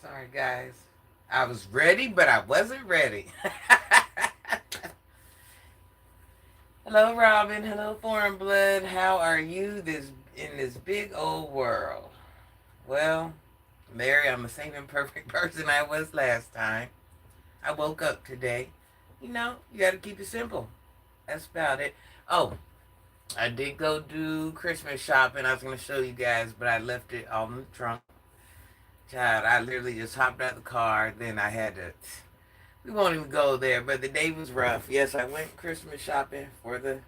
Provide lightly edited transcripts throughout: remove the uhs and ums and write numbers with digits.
Sorry, guys. I was ready, but I wasn't ready. Hello, Robin. Hello, Foreign Blood. How are you this in this big old world? Well, Mary, I'm the same imperfect person I was last time. I woke up today. You got to keep it simple. That's about it. Oh, I did go do Christmas shopping. I was going to show you guys, but I left it all in the trunk. Child, I literally just hopped out the car. Then I had to. We won't even go there, but the day was rough. Yes, I went Christmas shopping for the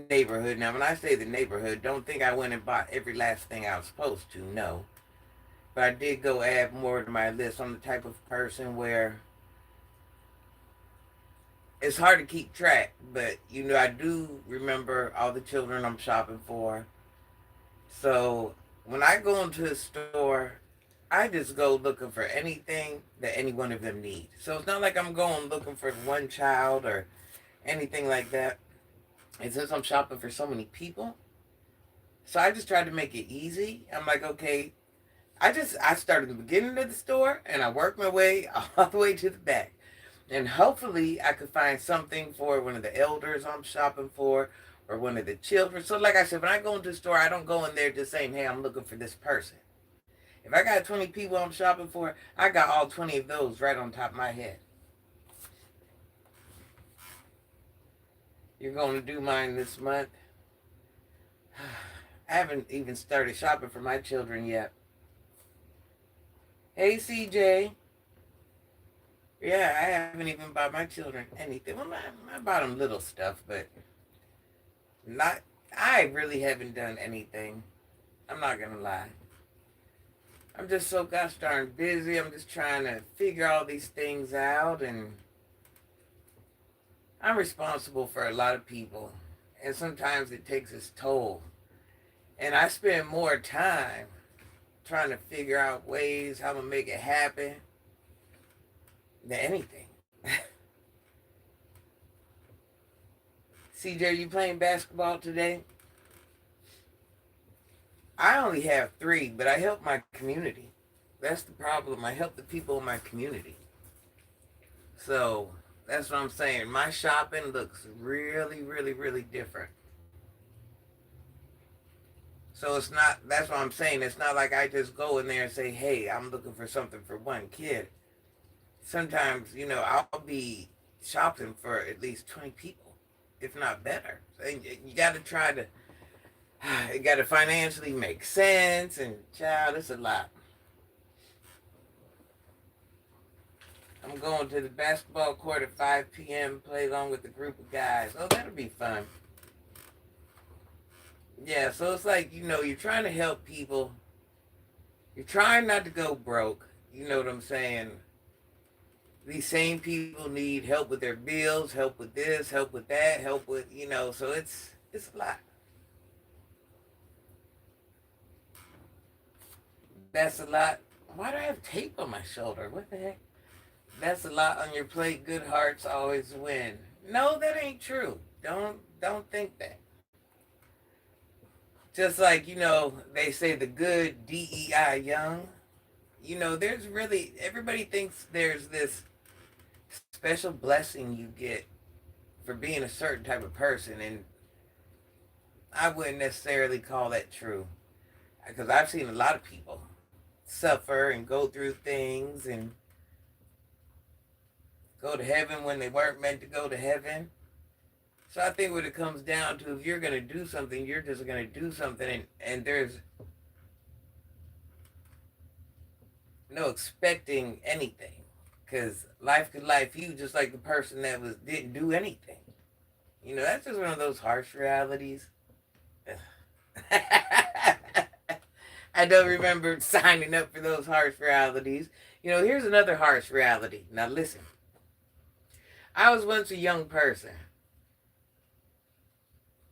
neighborhood. Now, when I say the neighborhood, don't think I went and bought every last thing I was supposed to. No. But I did go add more to my list. I'm the type of person where it's hard to keep track, but I do remember all the children I'm shopping for. So when I go into a store, I just go looking for anything that any one of them need. So it's not like I'm going looking for one child or anything like that. And since I'm shopping for so many people, so I just tried to make it easy. I'm like, okay, I started at the beginning of the store and I worked my way all the way to the back. And hopefully I could find something for one of the elders I'm shopping for or one of the children. So like I said, when I go into the store, I don't go in there just saying, hey, I'm looking for this person. If I got 20 people I'm shopping for, I got all 20 of those right on top of my head. You're going to do mine this month. I haven't even started shopping for my children yet. Hey, CJ. Yeah, I haven't even bought my children anything. Well, I bought them little stuff, but not. I really haven't done anything. I'm not gonna lie. I'm just so gosh darn busy. I'm just trying to figure all these things out, and I'm responsible for a lot of people, and sometimes it takes its toll. And I spend more time trying to figure out ways how to make it happen than anything. CJ, are you playing basketball today? I only have three, but I help my community. That's the problem. I help the people in my community. So that's what I'm saying. My shopping looks really, really, really different. So it's not, that's what I'm saying. It's not like I just go in there and say, hey, I'm looking for something for one kid. Sometimes, I'll be shopping for at least 20 people, if not better. So you got to try to, it got to financially make sense. And, child, it's a lot. I'm going to the basketball court at 5 p.m., play along with a group of guys. Oh, that'll be fun. Yeah, so it's like, you're trying to help people. You're trying not to go broke. You know what I'm saying? These same people need help with their bills, help with this, help with that, help with, so it's a lot. That's a lot. Why do I have tape on my shoulder? What the heck? That's a lot on your plate. Good hearts always win. No, that ain't true. Don't think that. Just like, they say the good DEI young. There's really everybody thinks there's this special blessing you get for being a certain type of person, and I wouldn't necessarily call that true because I've seen a lot of people suffer and go through things and go to heaven when they weren't meant to go to heaven. So I think what it comes down to, if you're going to do something, you're just going to do something, and there's no expecting anything, because life could life you just like the person that didn't do anything. That's just one of those harsh realities. I don't remember signing up for those harsh realities. Here's another harsh reality. Now listen. I was once a young person,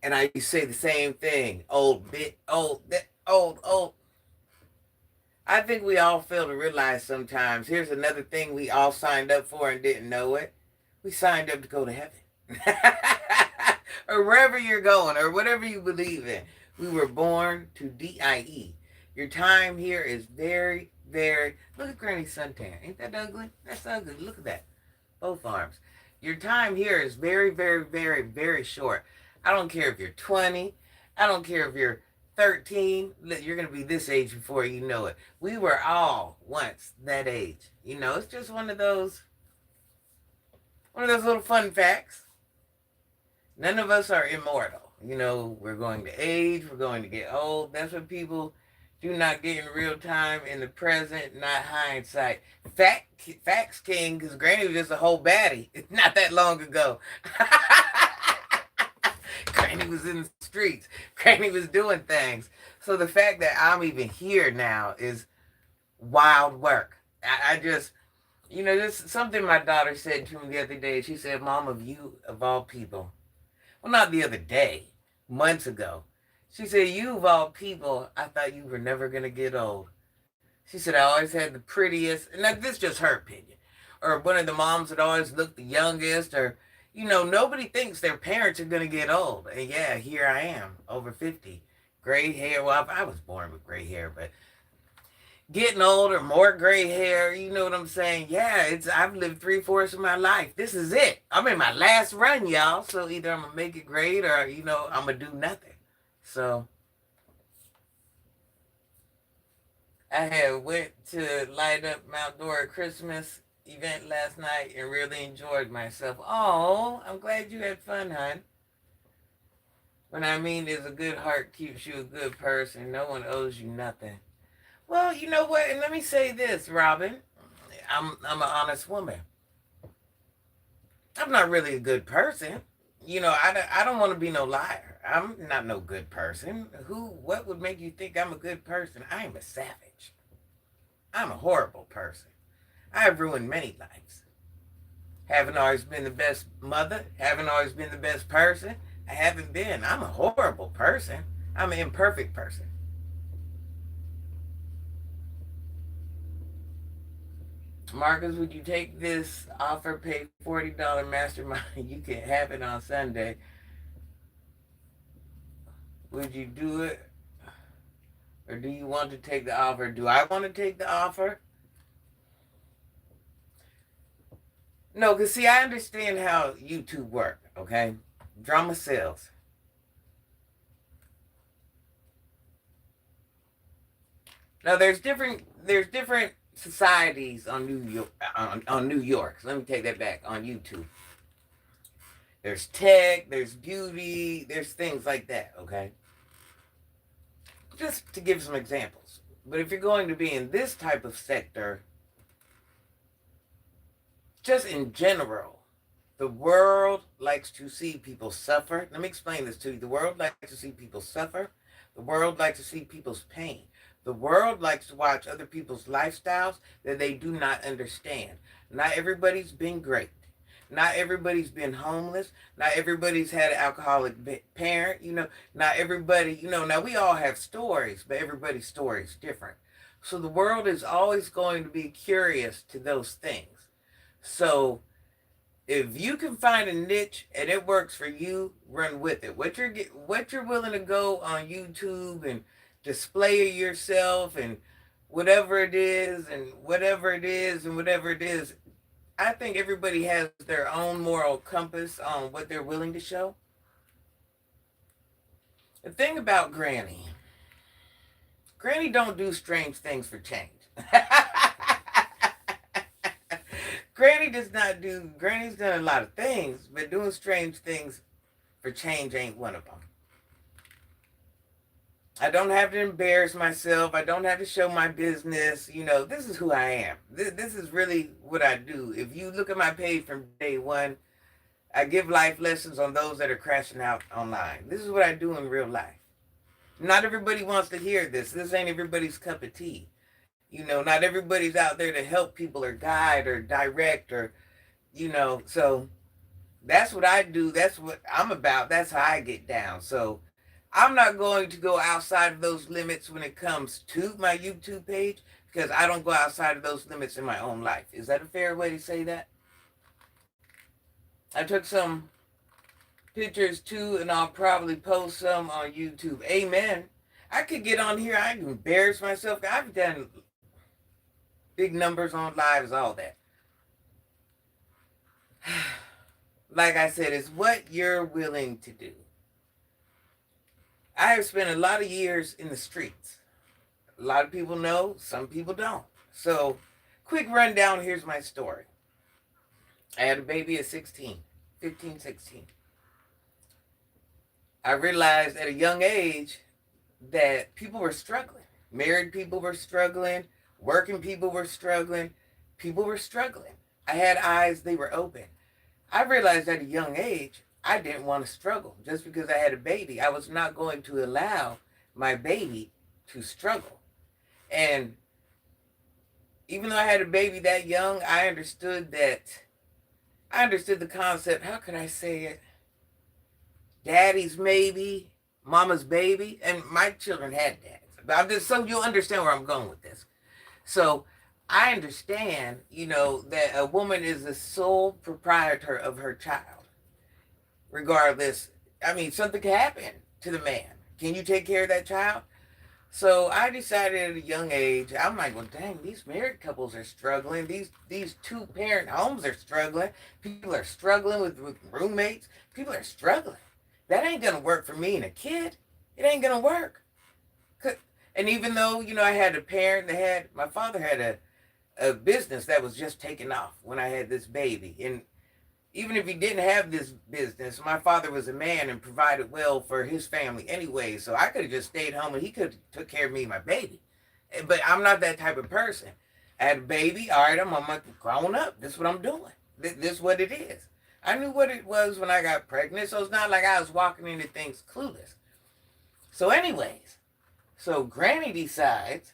and I used to say the same thing. Old bit, old, that, old, old. I think we all fail to realize sometimes. Here's another thing we all signed up for and didn't know it. We signed up to go to heaven. Or wherever you're going, or whatever you believe in. We were born to DIE. Your time here is very, very. Look at Granny suntan. Ain't that ugly? That's ugly. Look at that. Both arms. Your time here is very, very, very, very short. I don't care if you're 20. I don't care if you're 13. You're going to be this age before you know it. We were all once that age. You know, it's just one of those little fun facts. None of us are immortal. You know, we're going to age, we're going to get old. That's what people do not get in real time, in the present, not hindsight. Facts king, because Granny was just a whole baddie not that long ago. Granny was in the streets. Granny was doing things. So the fact that I'm even here now is wild work. I just, this is something my daughter said to me the other day. She said, Mom, of you, of all people, well, not the other day, months ago. She said, you of all people, I thought you were never going to get old. She said, I always had the prettiest, and this is just her opinion, or one of the moms that always looked the youngest, or, nobody thinks their parents are going to get old. And yeah, here I am, over 50. Gray hair. Well, I was born with gray hair, but getting older, more gray hair, you know what I'm saying? Yeah, I've lived 3/4 of my life. This is it. I'm in my last run, y'all. So either I'm gonna make it great or, I'm gonna do nothing. So I had went to light up Mount Dora Christmas event last night and really enjoyed myself. Oh, I'm glad you had fun, hon. What I mean is a good heart keeps you a good person. No one owes you nothing. Well, you know what? And let me say this, Robin. I'm an honest woman. I'm not really a good person. I don't want to be no liar. I'm not no good person. What would make you think I'm a good person? I am a savage. I'm a horrible person. I have ruined many lives. Haven't always been the best mother. Haven't always been the best person. I haven't been. I'm a horrible person. I'm an imperfect person. Marcus, would you take this offer? Pay $40 mastermind. You can have it on Sunday. Would you do it? Or do you want to take the offer? Do I want to take the offer? No, because see, I understand how YouTube work, okay? Drama sells. Now there's different societies on New York. So let me take that back. On YouTube, there's tech, there's beauty, there's things like that. Okay, just to give some examples. But if you're going to be in this type of sector, just in general, the world likes to see people suffer. Let me explain this to you. The world likes to see people suffer. The world likes to see people's pain. The world likes to watch other people's lifestyles that they do not understand. Not everybody's been great. Not everybody's been homeless. Not everybody's had an alcoholic parent. Not everybody, now we all have stories, but everybody's story is different. So the world is always going to be curious to those things. So if you can find a niche and it works for you, run with it. What you're willing to go on YouTube and display yourself and whatever it is and whatever it is and whatever it is. I think everybody has their own moral compass on what they're willing to show. The thing about Granny don't do strange things for change. Granny's done a lot of things, but doing strange things for change ain't one of them. I don't have to embarrass myself. I don't have to show my business. This is who I am. This is really what I do. If you look at my page from day one, I give life lessons on those that are crashing out online. This is what I do in real life. Not everybody wants to hear this. This ain't everybody's cup of tea. Not everybody's out there to help people or guide or direct or, so that's what I do. That's what I'm about. That's how I get down. So I'm not going to go outside of those limits when it comes to my YouTube page because I don't go outside of those limits in my own life. Is that a fair way to say that? I took some pictures too, and I'll probably post some on YouTube. Amen. I could get on here. I can embarrass myself. big numbers on lives, all that. Like I said, it's what you're willing to do. I have spent a lot of years in the streets. A lot of people know, some people don't. So, quick rundown, here's my story. I had a baby at 16, 15, 16. I realized at a young age that people were struggling. Married people were struggling. Working people were struggling. People were struggling. I had eyes, they were open. I realized at a young age, I didn't want to struggle. Just because I had a baby, I was not going to allow my baby to struggle. And even though I had a baby that young, I understood the concept, how can I say it? Daddy's maybe, mama's baby, and my children had dads. But I'm just so you'll understand where I'm going with this. So I understand, that a woman is the sole proprietor of her child. Regardless, I mean, something can happen to the man. Can you take care of that child? So I decided at a young age, I'm like, well, dang, these married couples are struggling. These two-parent homes are struggling. People are struggling with roommates. People are struggling. That ain't going to work for me and a kid. It ain't going to work. And even though, I had a parent my father had a business that was just taking off when I had this baby. And even if he didn't have this business, my father was a man and provided well for his family anyway. So I could have just stayed home and he could have took care of me and my baby. But I'm not that type of person. I had a baby. All right, I'm grown up. This is what I'm doing. This is what it is. I knew what it was when I got pregnant. So it's not like I was walking into things clueless. So anyways, so Granny decides,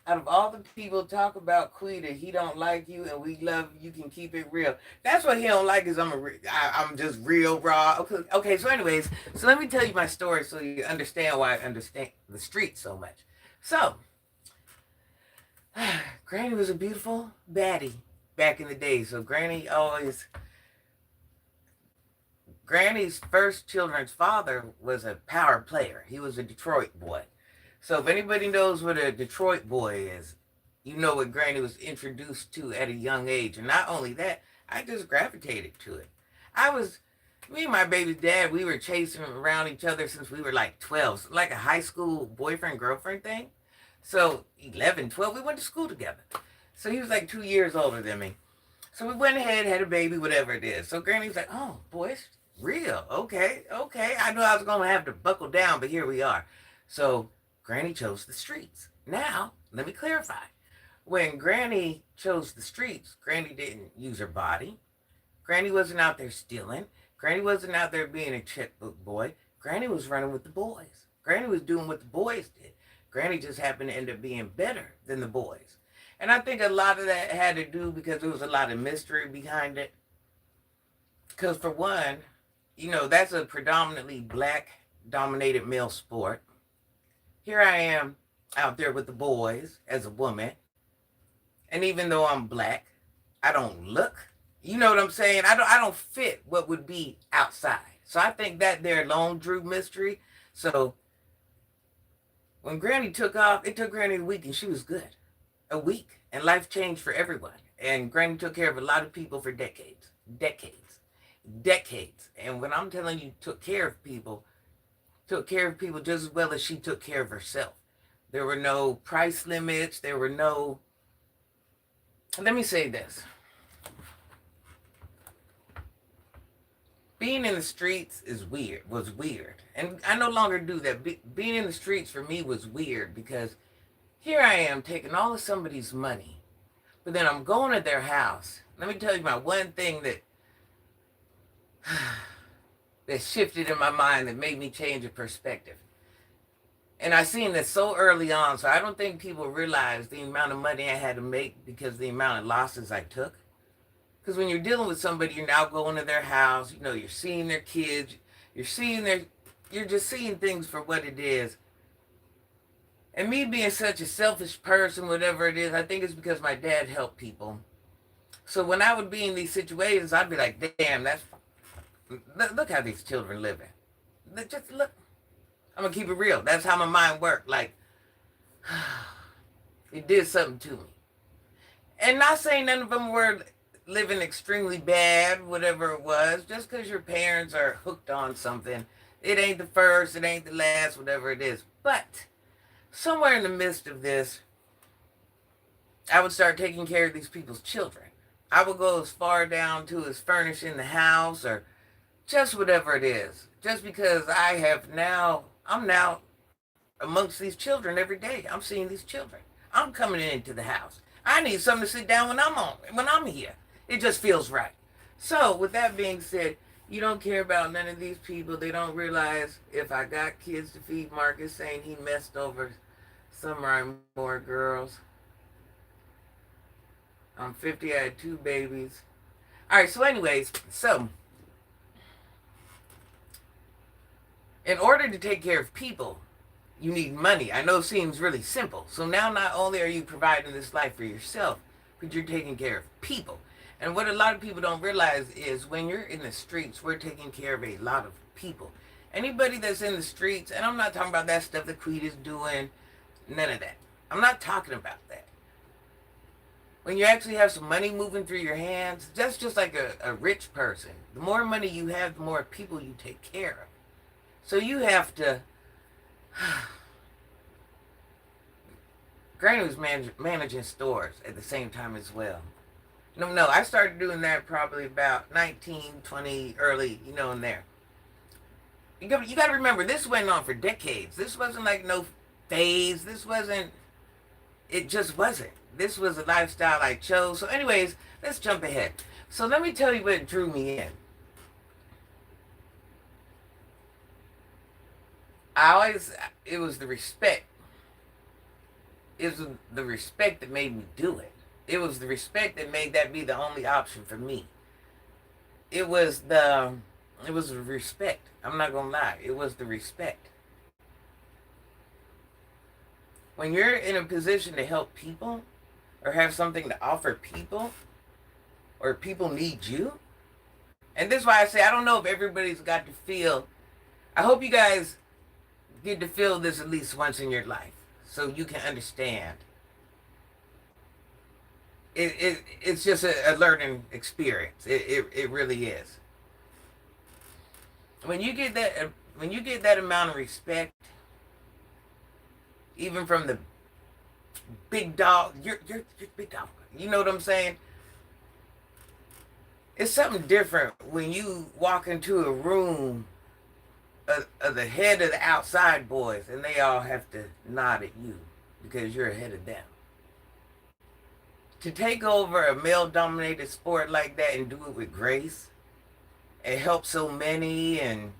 out of all the people talk about Queeta, he don't like you and we love you, can keep it real. That's what he don't like is I'm just real raw. Okay, so anyways, so let me tell you my story so you understand why I understand the street so much. So, Granny was a beautiful baddie back in the day. So Granny's first children's father was a power player. He was a Detroit boy. So if anybody knows what a Detroit boy is, you know what Granny was introduced to at a young age. And not only that, I just gravitated to it. Me and my baby's dad, we were chasing around each other since we were like 12. Like a high school boyfriend-girlfriend thing. So 11, 12, we went to school together. So he was like 2 years older than me. So we went ahead, had a baby, whatever it is. So Granny was like, oh, boy, it's real. Okay. I knew I was going to have to buckle down, but here we are. So Granny chose the streets. Now, let me clarify. When Granny chose the streets, Granny didn't use her body. Granny wasn't out there stealing. Granny wasn't out there being a checkbook boy. Granny was running with the boys. Granny was doing what the boys did. Granny just happened to end up being better than the boys. And I think a lot of that had to do because there was a lot of mystery behind it. Because for one, that's a predominantly black-dominated male sport. Here I am out there with the boys as a woman. And even though I'm black, I don't look. You know what I'm saying? I don't fit what would be outside. So I think that there alone drew mystery. So when Granny took off, it took Granny a week and she was good. A week. And life changed for everyone. And Granny took care of a lot of people for decades. And when I'm telling you took care of people just as well as she took care of herself. There were no price limits. Let me say this. Being in the streets was weird. And I no longer do that. Being in the streets for me was weird because here I am taking all of somebody's money, but then I'm going to their house. Let me tell you my one thing that shifted in my mind that made me change a perspective. And I seen this so early on, so I don't think people realize the amount of money I had to make because of the amount of losses I took. Because when you're dealing with somebody, you're now going to their house, you're seeing their kids, you're just seeing things for what it is. And me being such a selfish person, whatever it is, I think it's because my dad helped people. So when I would be in these situations, I'd be like, damn, look how these children living. Just look. I'm going to keep it real. That's how my mind worked. Like, it did something to me. And not saying none of them were living extremely bad, whatever it was, just because your parents are hooked on something. It ain't the first, it ain't the last, whatever it is. But somewhere in the midst of this, I would start taking care of these people's children. I would go as far down to as furnishing the house or just whatever it is. Just because I'm now amongst these children every day. I'm seeing these children. I'm coming into the house. I need something to sit down when I'm here. It just feels right. So with that being said, you don't care about none of these people. They don't realize if I got kids to feed, Marcus saying he messed over some or more girls. I'm 50, I had 2 babies. All right, so anyways, so in order to take care of people, you need money. I know it seems really simple. So now not only are you providing this life for yourself, but you're taking care of people. And what a lot of people don't realize is when you're in the streets, we're taking care of a lot of people. Anybody that's in the streets, and I'm not talking about that stuff that Queeta's doing, none of that. I'm not talking about that. When you actually have some money moving through your hands, that's just like a rich person. The more money you have, the more people you take care of. So you have to. Granny was managing stores at the same time as well. No, I started doing that probably about 19, 20, early, in there. You got to remember, this went on for decades. This wasn't like no phase. It just wasn't. This was a lifestyle I chose. So anyways, let's jump ahead. So let me tell you what drew me in. It was the respect. It was the respect that made me do it. It was the respect that made that be the only option for me. It was the respect. I'm not gonna lie. It was the respect. When you're in a position to help people or have something to offer people or people need you, and this is why I say I don't know if everybody's got to feel. I hope you guys get to feel this at least once in your life so you can understand. It's just a learning experience. It really is. When you get that amount of respect, even from the big dog, you're big dog. You know what I'm saying? It's something different when you walk into a room of the head of the outside boys and they all have to nod at you because you're ahead of them. To take over a male dominated sport like that and do it with grace and help so many, and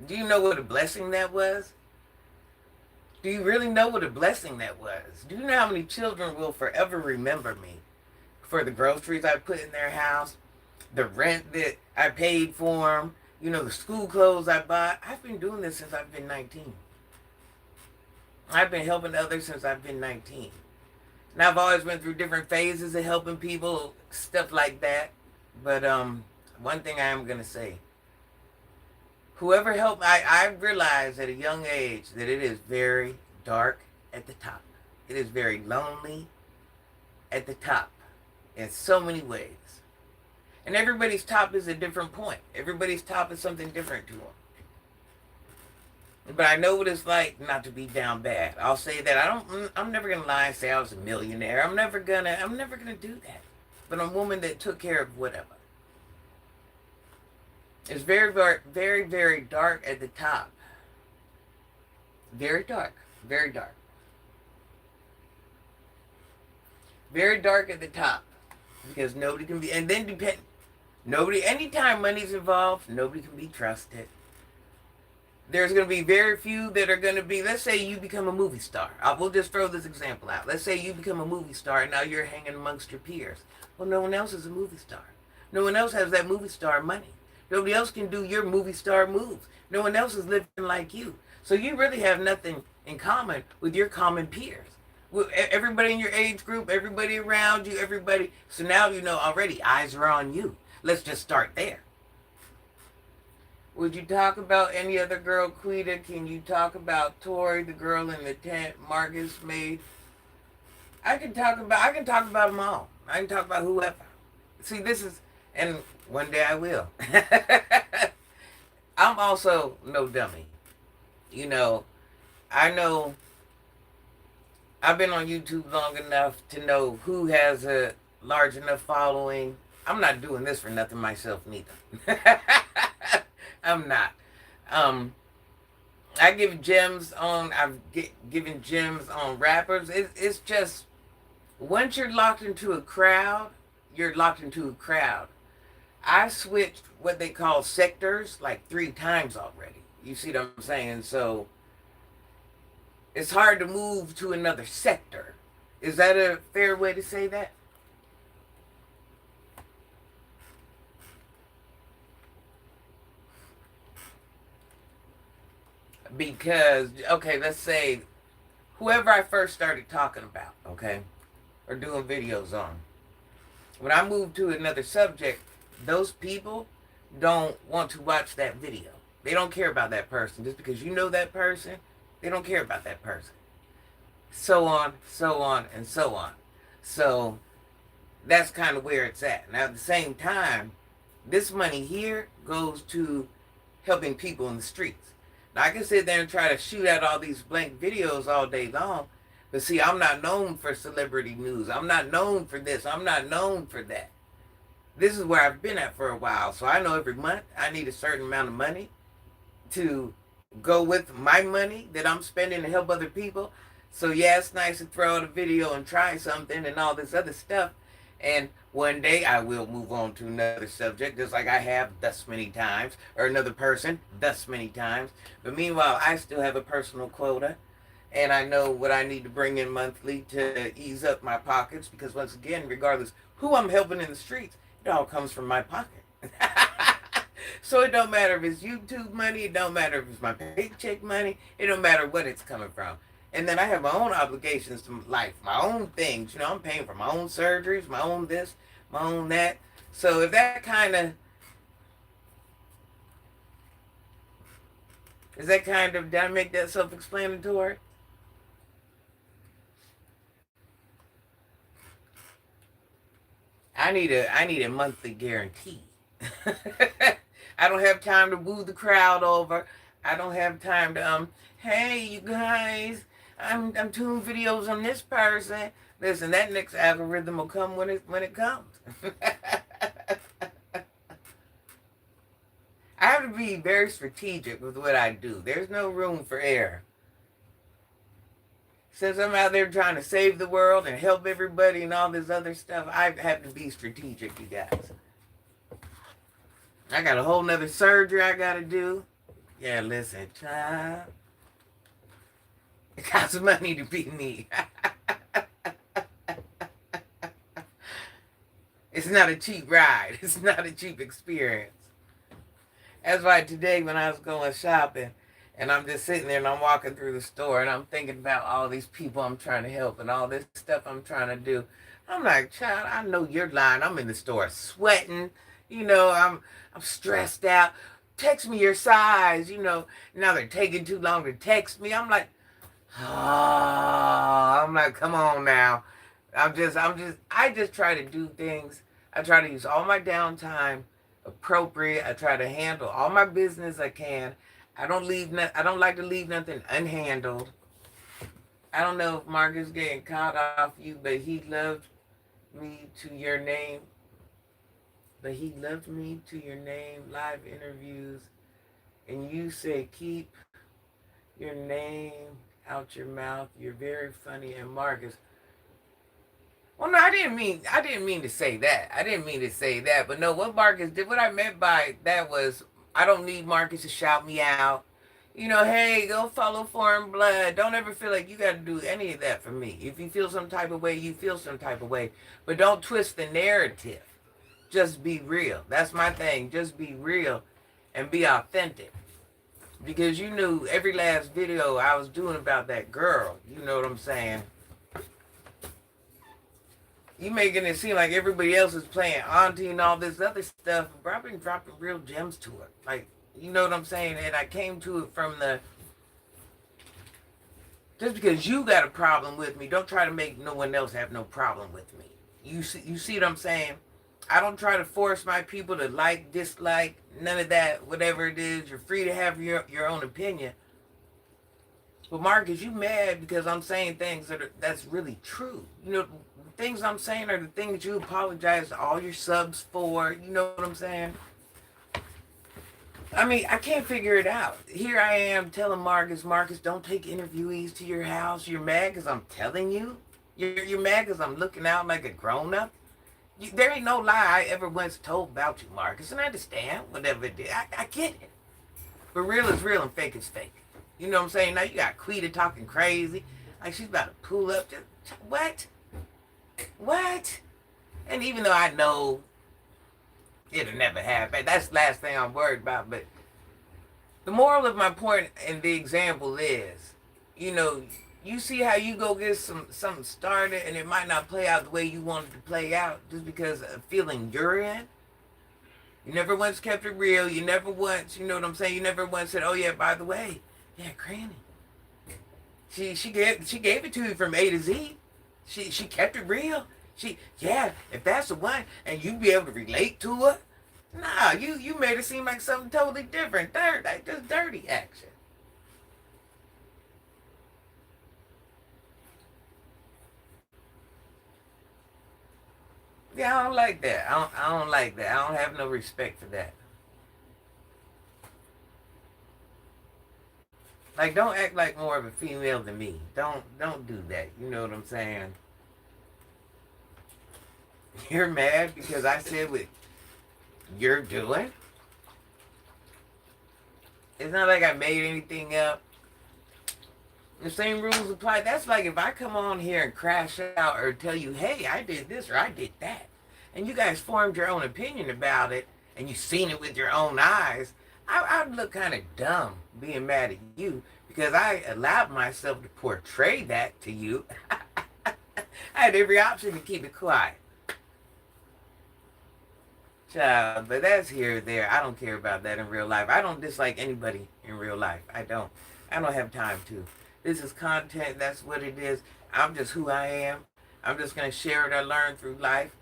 do you know what a blessing that was? Do you really know what a blessing that was? Do you know how many children will forever remember me for the groceries I put in their house, the rent that I paid for them, the school clothes I bought? I've been doing this since I've been 19. I've been helping others since I've been 19. Now I've always went through different phases of helping people, stuff like that. But one thing I am gonna say: whoever helped, I realized at a young age that it is very dark at the top. It is very lonely at the top in so many ways. And everybody's top is a different point. Everybody's top is something different to them. But I know what it's like not to be down bad. I'll say that I'm never gonna lie and say I was a millionaire. I'm never gonna do that. But I'm a woman that took care of whatever. It's very, very, very, very dark at the top. Very dark. Very dark. Very dark at the top. Because nobody can be, and then anytime money's involved, nobody can be trusted. There's going to be very few that are going to be, let's say you become a movie star. We'll just throw this example out. Let's say you become a movie star and now you're hanging amongst your peers. Well, no one else is a movie star. No one else has that movie star money. Nobody else can do your movie star moves. No one else is living like you. So you really have nothing in common with your common peers. Everybody in your age group, everybody around you, everybody. So now already eyes are on you. Let's just start there. Would you talk about any other girl, Queeta? Can you talk about Tori, the girl in the tent Marcus made? I can talk about them all. I can talk about whoever. See, this is, and one day I will. I'm also no dummy. You know, I know I've been on YouTube long enough to know who has a large enough following. I'm not doing this for nothing myself, neither. I'm not. Um, I give gems on. Given gems on rappers. It's just once you're locked into a crowd, you're locked into a crowd. I switched what they call sectors like 3 times already. You see what I'm saying? So it's hard to move to another sector. Is that a fair way to say that? Because, okay, let's say whoever I first started talking about, okay, or doing videos on, when I move to another subject, those people don't want to watch that video. They don't care about that person. Just because you know that person, they don't care about that person. So on, so on, and so on. So that's kind of where it's at. Now, at the same time, this money here goes to helping people in the streets. Now, I can sit there and try to shoot out all these blank videos all day long, but see, I'm not known for celebrity news. I'm not known for this. I'm not known for that. This is where I've been at for a while. So I know every month I need a certain amount of money to go with my money that I'm spending to help other people. So yeah, it's nice to throw out a video and try something and all this other stuff. And one day I will move on to another subject, just like I have thus many times, or another person thus many times. But meanwhile, I still have a personal quota, and I know what I need to bring in monthly to ease up my pockets. Because once again, regardless who I'm helping in the streets, it all comes from my pocket. So it don't matter if it's YouTube money, it don't matter if it's my paycheck money, it don't matter what it's coming from. And then I have my own obligations to life, my own things. You know, I'm paying for my own surgeries, my own this, my own that. So if that kind of, did I make that self-explanatory? I need a monthly guarantee. I don't have time to woo the crowd over. I don't have time to hey you guys, I'm doing videos on this person. Listen, that next algorithm will come when it comes. I have to be very strategic with what I do. There's no room for error. Since I'm out there trying to save the world and help everybody and all this other stuff, I have to be strategic, you guys. I got a whole nother surgery I gotta do. Yeah, listen, child. It costs money to be me. It's not a cheap ride. It's not a cheap experience. That's why today when I was going shopping and I'm just sitting there and I'm walking through the store and I'm thinking about all these people I'm trying to help and all this stuff I'm trying to do. I'm like, child, I know you're lying. I'm in the store sweating. I'm stressed out. Text me your size. Now they're taking too long to text me. I'm like, come on now. I just try to do things. I try to use all my downtime appropriate. I try to handle all my business I can. I don't like to leave nothing unhandled. I don't know if Mark is getting caught off you, but he loved me to your name. But he loved me to your name, live interviews, and you say keep your name out your mouth. You're very funny. And Marcus, well, no, I didn't mean to say that. I didn't mean to say that. But no, what Marcus did, what I meant by that was, I don't need Marcus to shout me out. Hey, go follow Foreign Blood. Don't ever feel like you got to do any of that for me. If you feel some type of way, you feel some type of way. But don't twist the narrative. Just be real. That's my thing. Just be real and be authentic. Because you knew every last video I was doing about that girl. You know what I'm saying? You making it seem like everybody else is playing auntie and all this other stuff. But I've been dropping real gems to it. Like, you know what I'm saying? And I came to it from the Just because you got a problem with me, don't try to make no one else have no problem with me. You see what I'm saying? I don't try to force my people to like, dislike, none of that. Whatever it is, you're free to have your own opinion. But Marcus, you mad because I'm saying things that's really true. You know, the things I'm saying are the things you apologize to all your subs for. You know what I'm saying? I mean, I can't figure it out. Here I am telling Marcus, don't take interviewees to your house. You're mad because I'm telling you? You're mad because I'm looking out like a grown up? There ain't no lie I ever once told about you, Marcus, and I understand whatever it is. I get it. But real is real and fake is fake. You know what I'm saying? Now you got Queeta talking crazy. Like she's about to pull up. What? What? And even though I know it'll never happen, that's the last thing I'm worried about. But the moral of my point and the example is, you know, you see how you go get something started and it might not play out the way you want it to play out just because of feeling you're in. You never once kept it real. You never once, you know what I'm saying? You never once said, "Oh yeah, by the way, yeah, Granny, she gave it to you from A to Z. She kept it real. Yeah, if that's the one, and you be able to relate to her. Nah, you made it seem like something totally different. Like just dirty action. Yeah, I don't like that. I don't like that. I don't have no respect for that. Like, don't act like more of a female than me. Don't do that. You know what I'm saying? You're mad because I said what you're doing. It's not like I made anything up. The same rules apply. That's like if I come on here and crash out or tell you, hey, I did this or I did that, and you guys formed your own opinion about it and you seen it with your own eyes, I'd look kind of dumb being mad at you because I allowed myself to portray that to you. I had every option to keep it quiet. Child, but that's here or there. I don't care about that in real life. I don't dislike anybody in real life. I don't. I don't have time to. This is content. That's what it is. I'm just who I am. I'm just going to share what I learned through life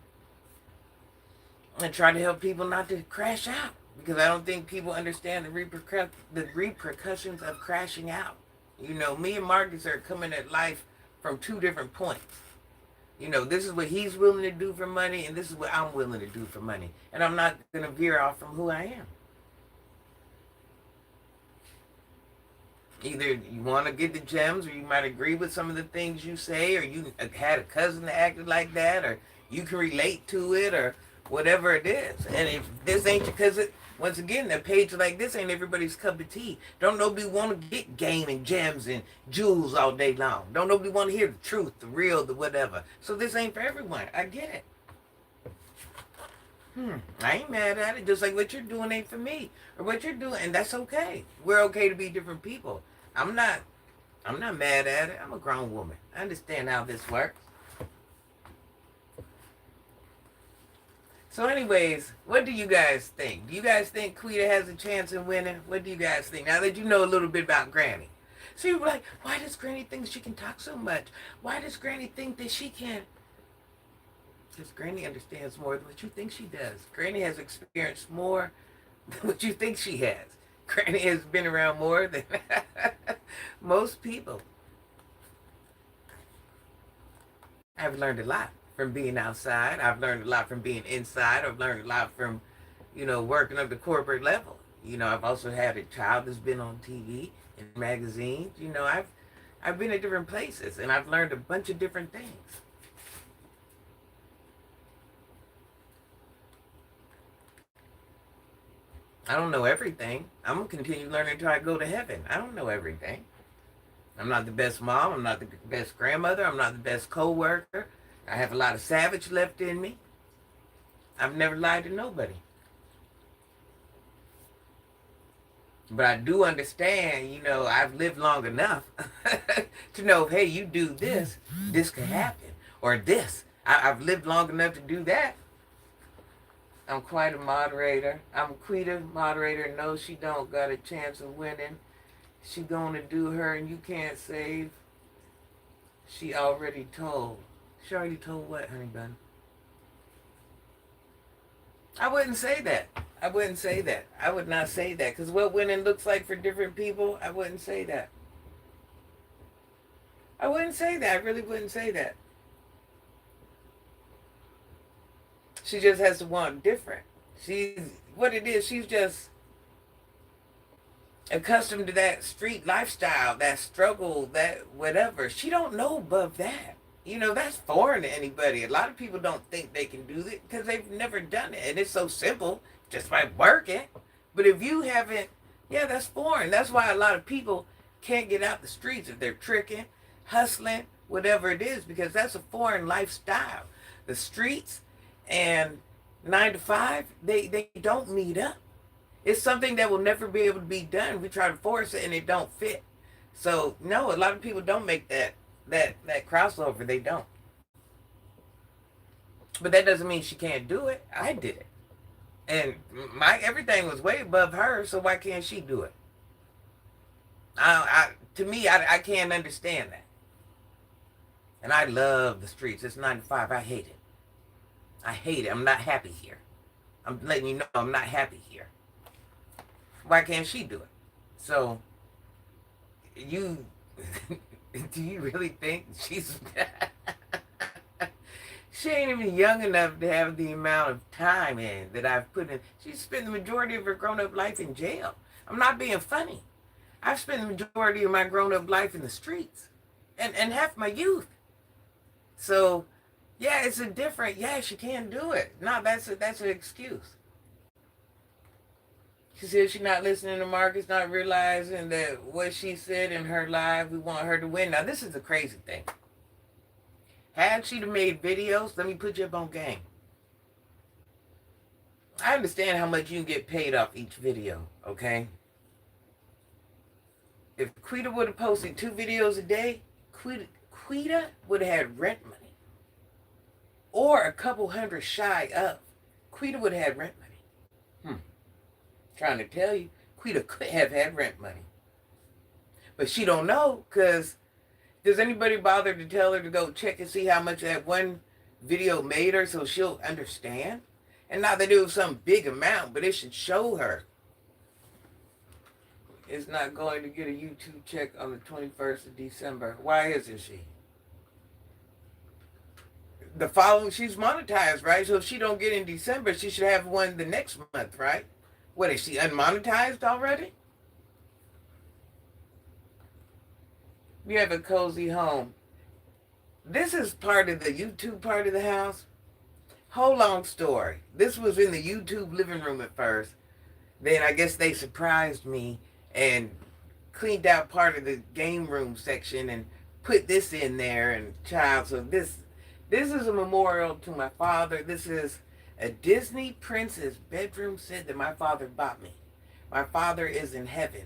and try to help people not to crash out because I don't think people understand the repercussions of crashing out. You know, me and Marcus are coming at life from two different points. You know, this is what he's willing to do for money, and this is what I'm willing to do for money. And I'm not going to veer off from who I am. Either you want to get the gems, or you might agree with some of the things you say, or you had a cousin that acted like that, or you can relate to it, or whatever it is. And if this ain't your cousin, once again, a page like this ain't everybody's cup of tea. Don't nobody want to get game and gems and jewels all day long. Don't nobody want to hear the truth, the real, the whatever. So this ain't for everyone. I get it. I ain't mad at it. Just like what you're doing ain't for me, or what you're doing, and that's okay. We're okay to be different people. I'm not. I'm not mad at it. I'm a grown woman. I understand how this works. So, anyways, what do you guys think? Do you guys think Queeta has a chance in winning? What do you guys think? Now that you know a little bit about Granny. So you're like, why does Granny think she can talk so much? Why does Granny think that she can? Because Granny understands more than what you think she does. Granny has experienced more than what you think she has. Granny has been around more than most people. I've learned a lot from being outside. I've learned a lot from being inside. I've learned a lot from, you know, working up the corporate level. You know, I've also had a child that's been on TV and magazines. You know, I've been at different places and I've learned a bunch of different things. I don't know everything. I'm going to continue learning until I go to heaven. I don't know everything. I'm not the best mom. I'm not the best grandmother. I'm not the best co-worker. I have a lot of savage left in me. I've never lied to nobody. But I do understand, you know, I've lived long enough to know, hey, you do this, this could happen. Or this. I've lived long enough to do that. I'm quite a moderator. I'm Queeta, moderator. No, she don't got a chance of winning. She gonna do her and you can't save. She already told. She already told what, honey bun? I wouldn't say that. I wouldn't say that. I would not say that. Because what winning looks like for different people, I wouldn't say that. I wouldn't say that. I really wouldn't say that. She just has to want different. She's what it is. She's just accustomed to that street lifestyle, that struggle, that whatever. She don't know above that. You know, that's foreign to anybody. A lot of people don't think they can do it because they've never done it. And it's so simple, just by working. But if you haven't, yeah, that's foreign. That's why a lot of people can't get out the streets if they're tricking, hustling, whatever it is, because that's a foreign lifestyle. The streets and 9 to 5, they don't meet up. It's something that will never be able to be done. We try to force it and it don't fit. So no, a lot of people don't make that crossover. They don't. But that doesn't mean she can't do it. I did it. And my everything was way above her, so why can't she do it? To me, I can't understand that. And I love the streets. It's 9 to 5. I hate it. I hate it. I'm not happy here. I'm letting you know I'm not happy here. Why can't she do it? So, you, do you really think she's, she ain't even young enough to have the amount of time in that I've put in. She's spent the majority of her grown-up life in jail. I'm not being funny. I've spent the majority of my grown-up life in the streets and half my youth. So, yeah, it's a different, yeah, she can't do it. No, that's an excuse. She said she's not listening to Marcus, not realizing that what she said in her live, we want her to win. Now, this is the crazy thing. Had she made videos, let me put you up on game. I understand how much you can get paid off each video, okay? If Queeta would have posted 2 videos a day, Queeta would have had rent money. Or a couple hundred shy of. Queeta would have had rent money. Trying to tell you, Queeta could have had rent money. But she don't know, because does anybody bother to tell her to go check and see how much that one video made her so she'll understand? And not that it was some big amount, but it should show her. Is not going to get a YouTube check on the 21st of December. Why isn't she? The following, she's monetized, right? So if she don't get in December, she should have one the next month, right? What, is she unmonetized already? You have a cozy home. This is part of the YouTube part of the house. Whole long story. This was in the YouTube living room at first. Then I guess they surprised me and cleaned out part of the game room section and put this in there and child. So this is a memorial to my father. This is a Disney princess bedroom set that my father bought me. My father is in heaven.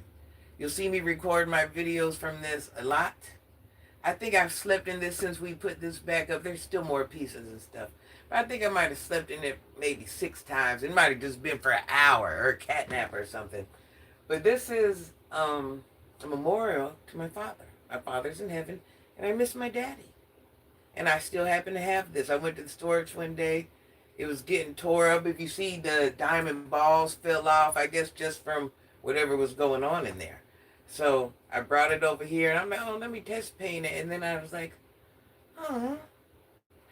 You'll see me record my videos from this a lot. I think I've slept in this since we put this back up. There's still more pieces and stuff. But I think I might have slept in it maybe 6 times. It might have just been for an hour or a cat nap or something. But this is a memorial to my father. My father's in heaven, and I miss my daddy. And I still happen to have this. I went to the storage one day. It was getting tore up. If you see, the diamond balls fell off, I guess just from whatever was going on in there. So I brought it over here, and I'm like, oh, let me test paint it. And then I was like, oh,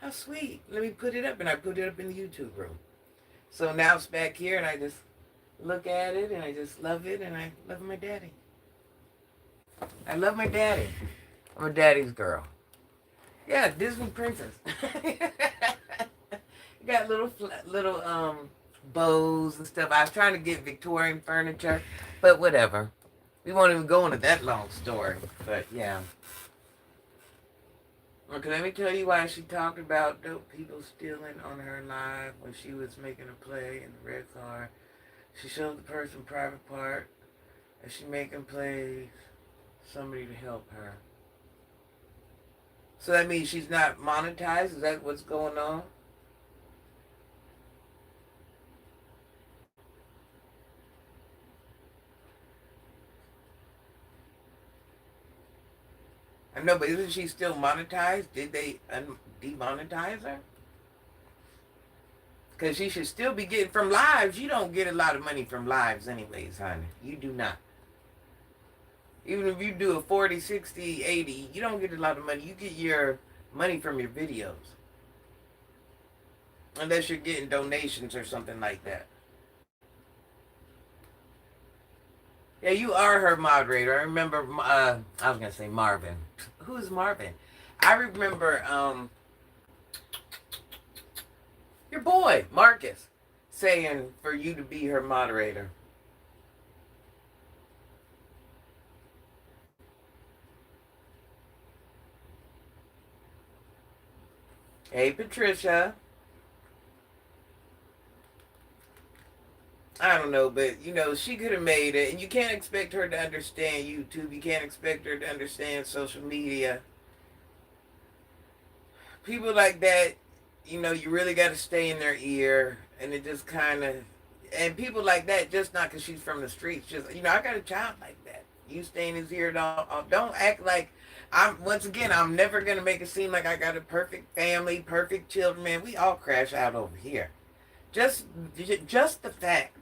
how sweet. Let me put it up. And I put it up in the YouTube room. So now it's back here, and I just look at it, and I just love it, and I love my daddy. I love my daddy. I'm a daddy's girl. Yeah, Disney princess. Got little bows and stuff. I was trying to get Victorian furniture, but whatever. We won't even go into that long story. But yeah. Okay, let me tell you why she talked about dope people stealing on her live when she was making a play in the red car. She showed the person private part as she making plays, somebody to help her. So that means she's not monetized? Is that what's going on? I know, but isn't she still monetized? Did they demonetize her? Because she should still be getting from lives. You don't get a lot of money from lives anyways, honey. You do not. Even if you do a 40, 60, 80, you don't get a lot of money. You get your money from your videos. Unless you're getting donations or something like that. Yeah, you are her moderator. I remember, I was going to say Marvin. Who is Marvin? I remember your boy, Marcus, saying for you to be her moderator. Hey, Patricia. I don't know, but she could have made it, and you can't expect her to understand YouTube. You can't expect her to understand social media. People like that, you really got to stay in their ear, and it just kind of, and people like that, just not because she's from the streets, just I got a child like that. You stay in his ear, don't act like Once again, I'm never gonna make it seem like I got a perfect family, perfect children. Man, we all crash out over here. Just, just the fact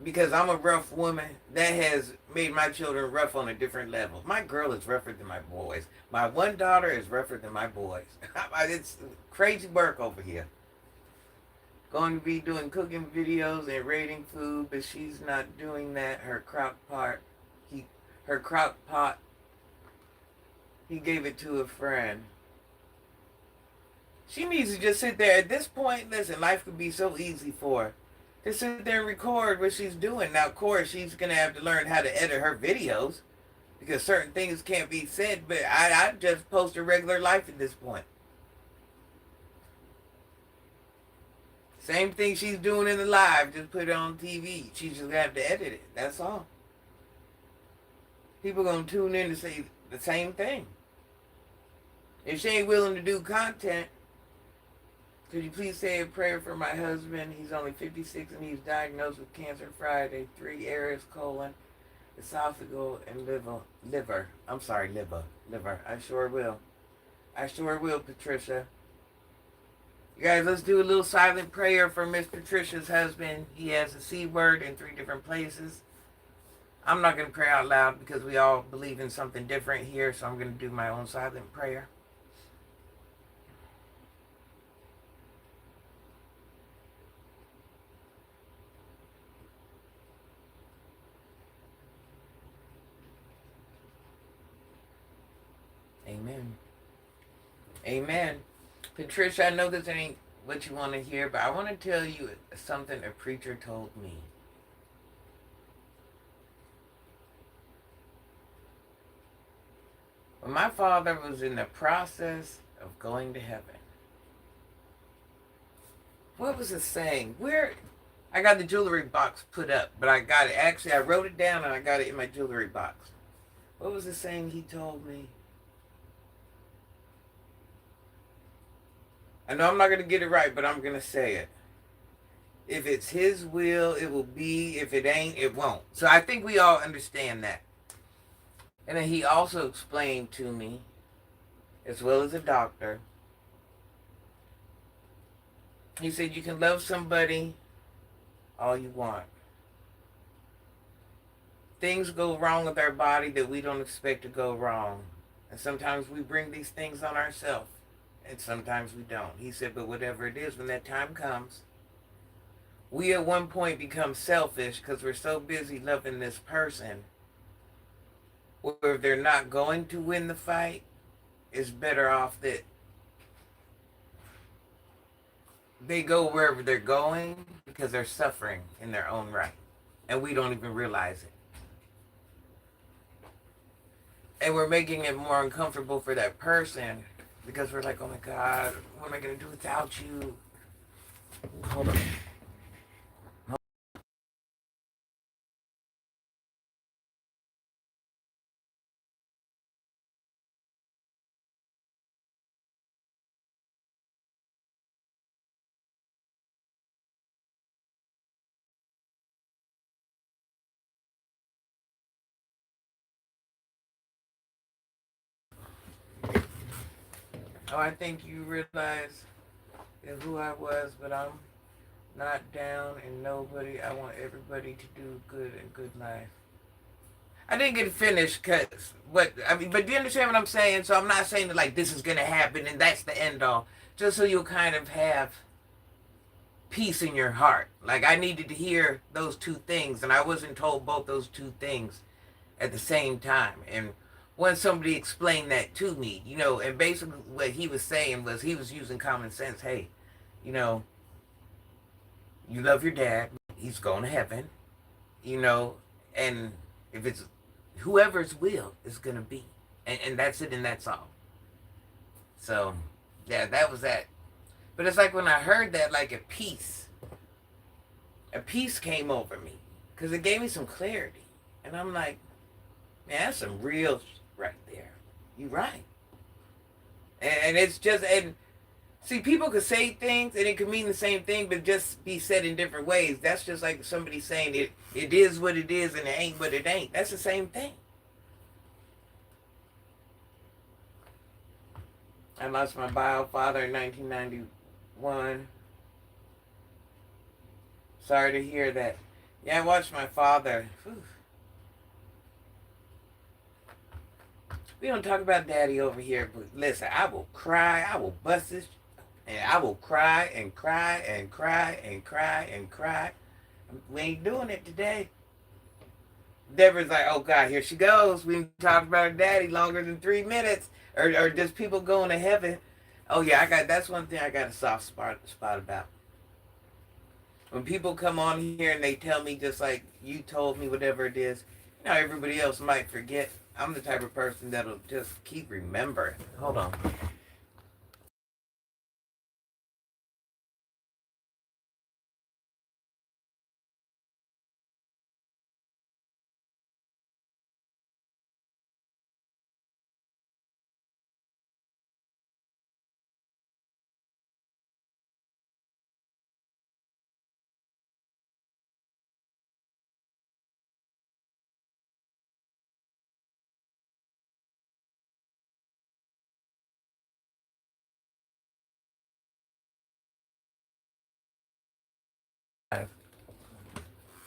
because I'm a rough woman, that has made my children rough on a different level. My girl is rougher than my boys. My one daughter is rougher than my boys. It's crazy work over here. Going to be doing cooking videos and rating food, but she's not doing that. He, her crock pot, he gave it to a friend. She needs to just sit there. At this point, listen, life could be so easy for her. Just sit there and record what she's doing. Now, of course, she's going to have to learn how to edit her videos because certain things can't be said, but I just post a regular life at this point. Same thing she's doing in the live, just put it on TV. She just have to edit it. That's all. People going to tune in to say the same thing. If she ain't willing to do content, could you please say a prayer for my husband? He's only 56 and he's diagnosed with cancer Friday. 3 areas, colon, esophageal, and liver. I'm sorry, liver. I sure will. I sure will, Patricia. You guys, let's do a little silent prayer for Miss Patricia's husband. He has a C word in 3 different places. I'm not going to pray out loud because we all believe in something different here, so I'm going to do my own silent prayer. Amen. Amen. Patricia, I know this ain't what you want to hear, but I want to tell you something a preacher told me. When my father was in the process of going to heaven, what was it saying? I got the jewelry box put up, but I got it. Actually, I wrote it down and I got it in my jewelry box. What was the saying he told me? I know I'm not going to get it right, but I'm going to say it. If it's his will, it will be. If it ain't, it won't. So I think we all understand that. And then he also explained to me, as well as a doctor, he said you can love somebody all you want. Things go wrong with our body that we don't expect to go wrong. And sometimes we bring these things on ourselves. And sometimes we don't. He said, but whatever it is, when that time comes, we at one point become selfish because we're so busy loving this person where if they're not going to win the fight, it's better off that they go wherever they're going because they're suffering in their own right. And we don't even realize it. And we're making it more uncomfortable for that person because we're like, oh my God, what am I going to do without you? Hold on. Oh, I think you realize who I was, but I'm not down and nobody. I want everybody to do good and good life. I didn't get finished because what I mean, but do you understand what I'm saying? So I'm not saying that like this is gonna happen and that's the end all. Just so you'll kind of have peace in your heart. Like I needed to hear those two things, and I wasn't told both those two things at the same time. And when somebody explained that to me, and basically what he was saying was he was using common sense. Hey, you know, you love your dad. He's going to heaven. You know, and if it's whoever's will is gonna be, and that's it, and that's all. So, yeah, that was that. But it's like when I heard that, like a peace came over me, because it gave me some clarity, and I'm like, man, that's some real right there. You right, and it's just and see, people could say things and it could mean the same thing, but just be said in different ways. That's just like somebody saying it is what it is and it ain't what it ain't. That's the same thing. I lost my bio father in 1991. Sorry to hear that. Yeah, I watched my father. Whew. We don't talk about daddy over here, but listen, I will cry. I will bust this. And I will cry and cry and cry and cry and cry. We ain't doing it today. Deborah's like, oh God, here she goes. We talked about her daddy longer than 3 minutes, or just people going to heaven. Oh yeah, that's one thing I got a soft spot about. When people come on here and they tell me just like you told me, whatever it is, everybody else might forget. I'm the type of person that'll just keep remembering. Hold on.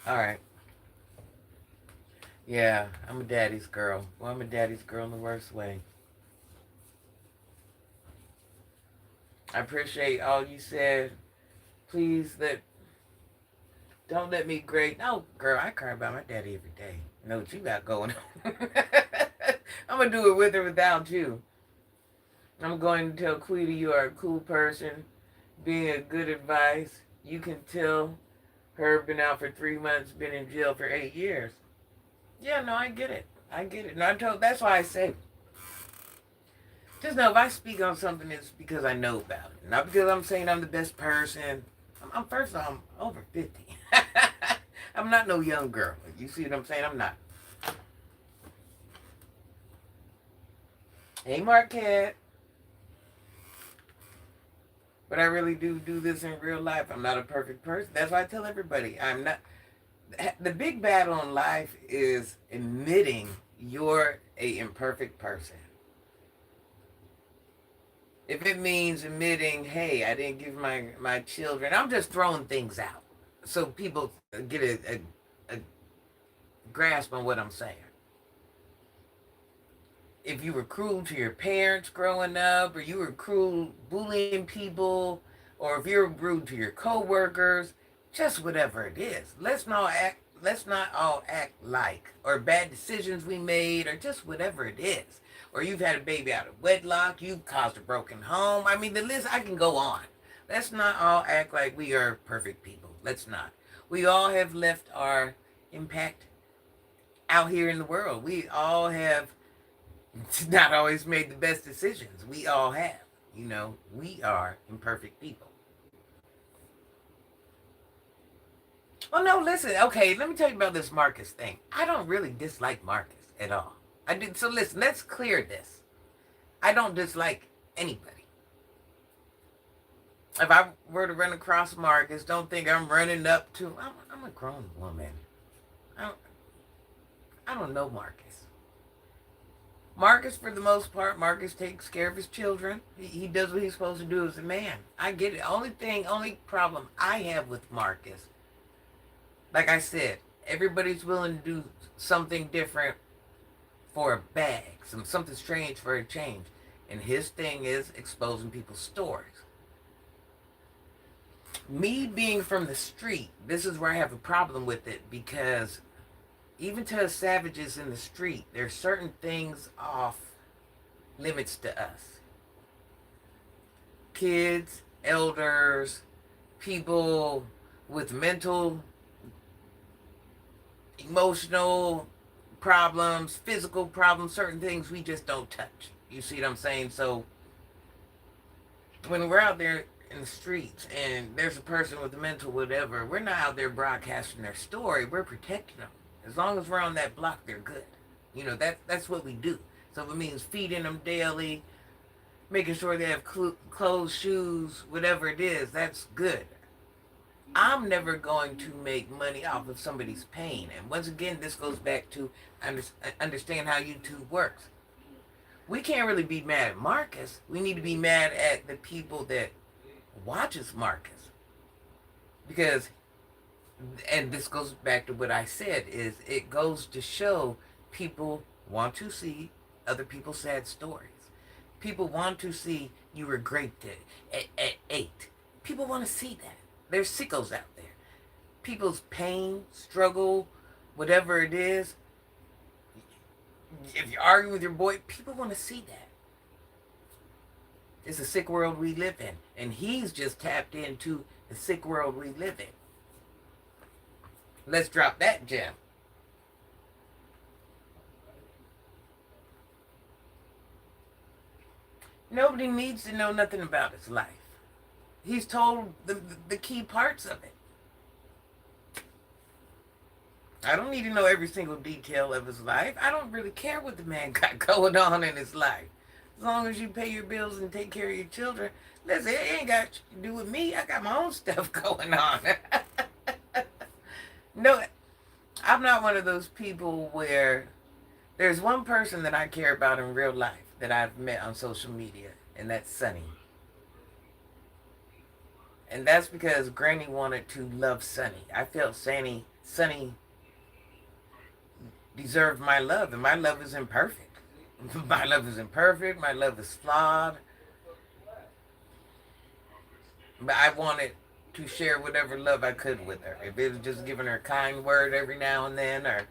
All right. Yeah, I'm a daddy's girl. Well, I'm a daddy's girl in the worst way. I appreciate all you said. Please don't let me grade. No, girl, I cry about my daddy every day. You know what you got going on. I'm gonna do it with or without you. I'm going to tell Queeta you are a cool person, being a good advice. You can tell her been out for 3 months, been in jail for 8 years. Yeah, no, I get it. I get it. And that's why I say, just know if I speak on something, it's because I know about it. Not because I'm saying I'm the best person. I'm first of all, I'm over 50. I'm not no young girl. You see what I'm saying? I'm not. Hey, Marquette. But I really do this in real life. I'm not a perfect person. That's why I tell everybody I'm not. The big battle in life is admitting you're a imperfect person. If it means admitting, hey, I didn't give my children, I'm just throwing things out so people get a grasp on what I'm saying. If you were cruel to your parents growing up, or you were cruel bullying people, or if you're rude to your coworkers, just whatever it is. Let's not all act like, or bad decisions we made, or just whatever it is. Or you've had a baby out of wedlock, you've caused a broken home. I mean, the list, I can go on. Let's not all act like we are perfect people. Let's not. We all have left our impact out here in the world. We all have not always made the best decisions. We all have. We are imperfect people. Oh no, listen. Okay, let me tell you about this Marcus thing. I don't really dislike Marcus at all. I did. So listen, let's clear this. I don't dislike anybody. If I were to run across Marcus, don't think I'm running up to. I'm a grown woman. I don't, I don't know Marcus. Marcus, for the most part, Marcus takes care of his children. He does what he's supposed to do as a man. I get it. Only problem I have with Marcus, like I said, everybody's willing to do something different for a bag, something strange for a change. And his thing is exposing people's stories. Me being from the street, this is where I have a problem with it, because even to us savages in the street, there's certain things off limits to us. Kids, elders, people with mental, emotional problems, physical problems, certain things we just don't touch. You see what I'm saying? So when we're out there in the streets and there's a person with mental whatever, we're not out there broadcasting their story. We're protecting them. As long as we're on that block, they're good. You know, that's what we do. So if it means feeding them daily, making sure they have clothes, shoes, whatever it is, that's good. I'm never going to make money off of somebody's pain. And once again, this goes back to understand how YouTube works. We can't really be mad at Marcus. We need to be mad at the people that watches Marcus. Because, and this goes back to what I said, is it goes to show people want to see other people's sad stories. People want to see you were raped at 8. People want to see that. There's sickos out there. People's pain, struggle, whatever it is. If you're arguing with your boy, people want to see that. It's a sick world we live in. And he's just tapped into the sick world we live in. Let's drop that gem. Nobody needs to know nothing about his life. He's told the key parts of it. I don't need to know every single detail of his life. I don't really care what the man got going on in his life. As long as you pay your bills and take care of your children. Listen, it ain't got to do with me. I got my own stuff going on. No, I'm not one of those people where there's one person that I care about in real life that I've met on social media, and that's Sunny. And that's because Granny wanted to love Sunny. I felt Sunny deserved my love, and my love is imperfect. My love is imperfect. My love is flawed. But I wanted to share whatever love I could with her. If it was just giving her a kind word every now and then, or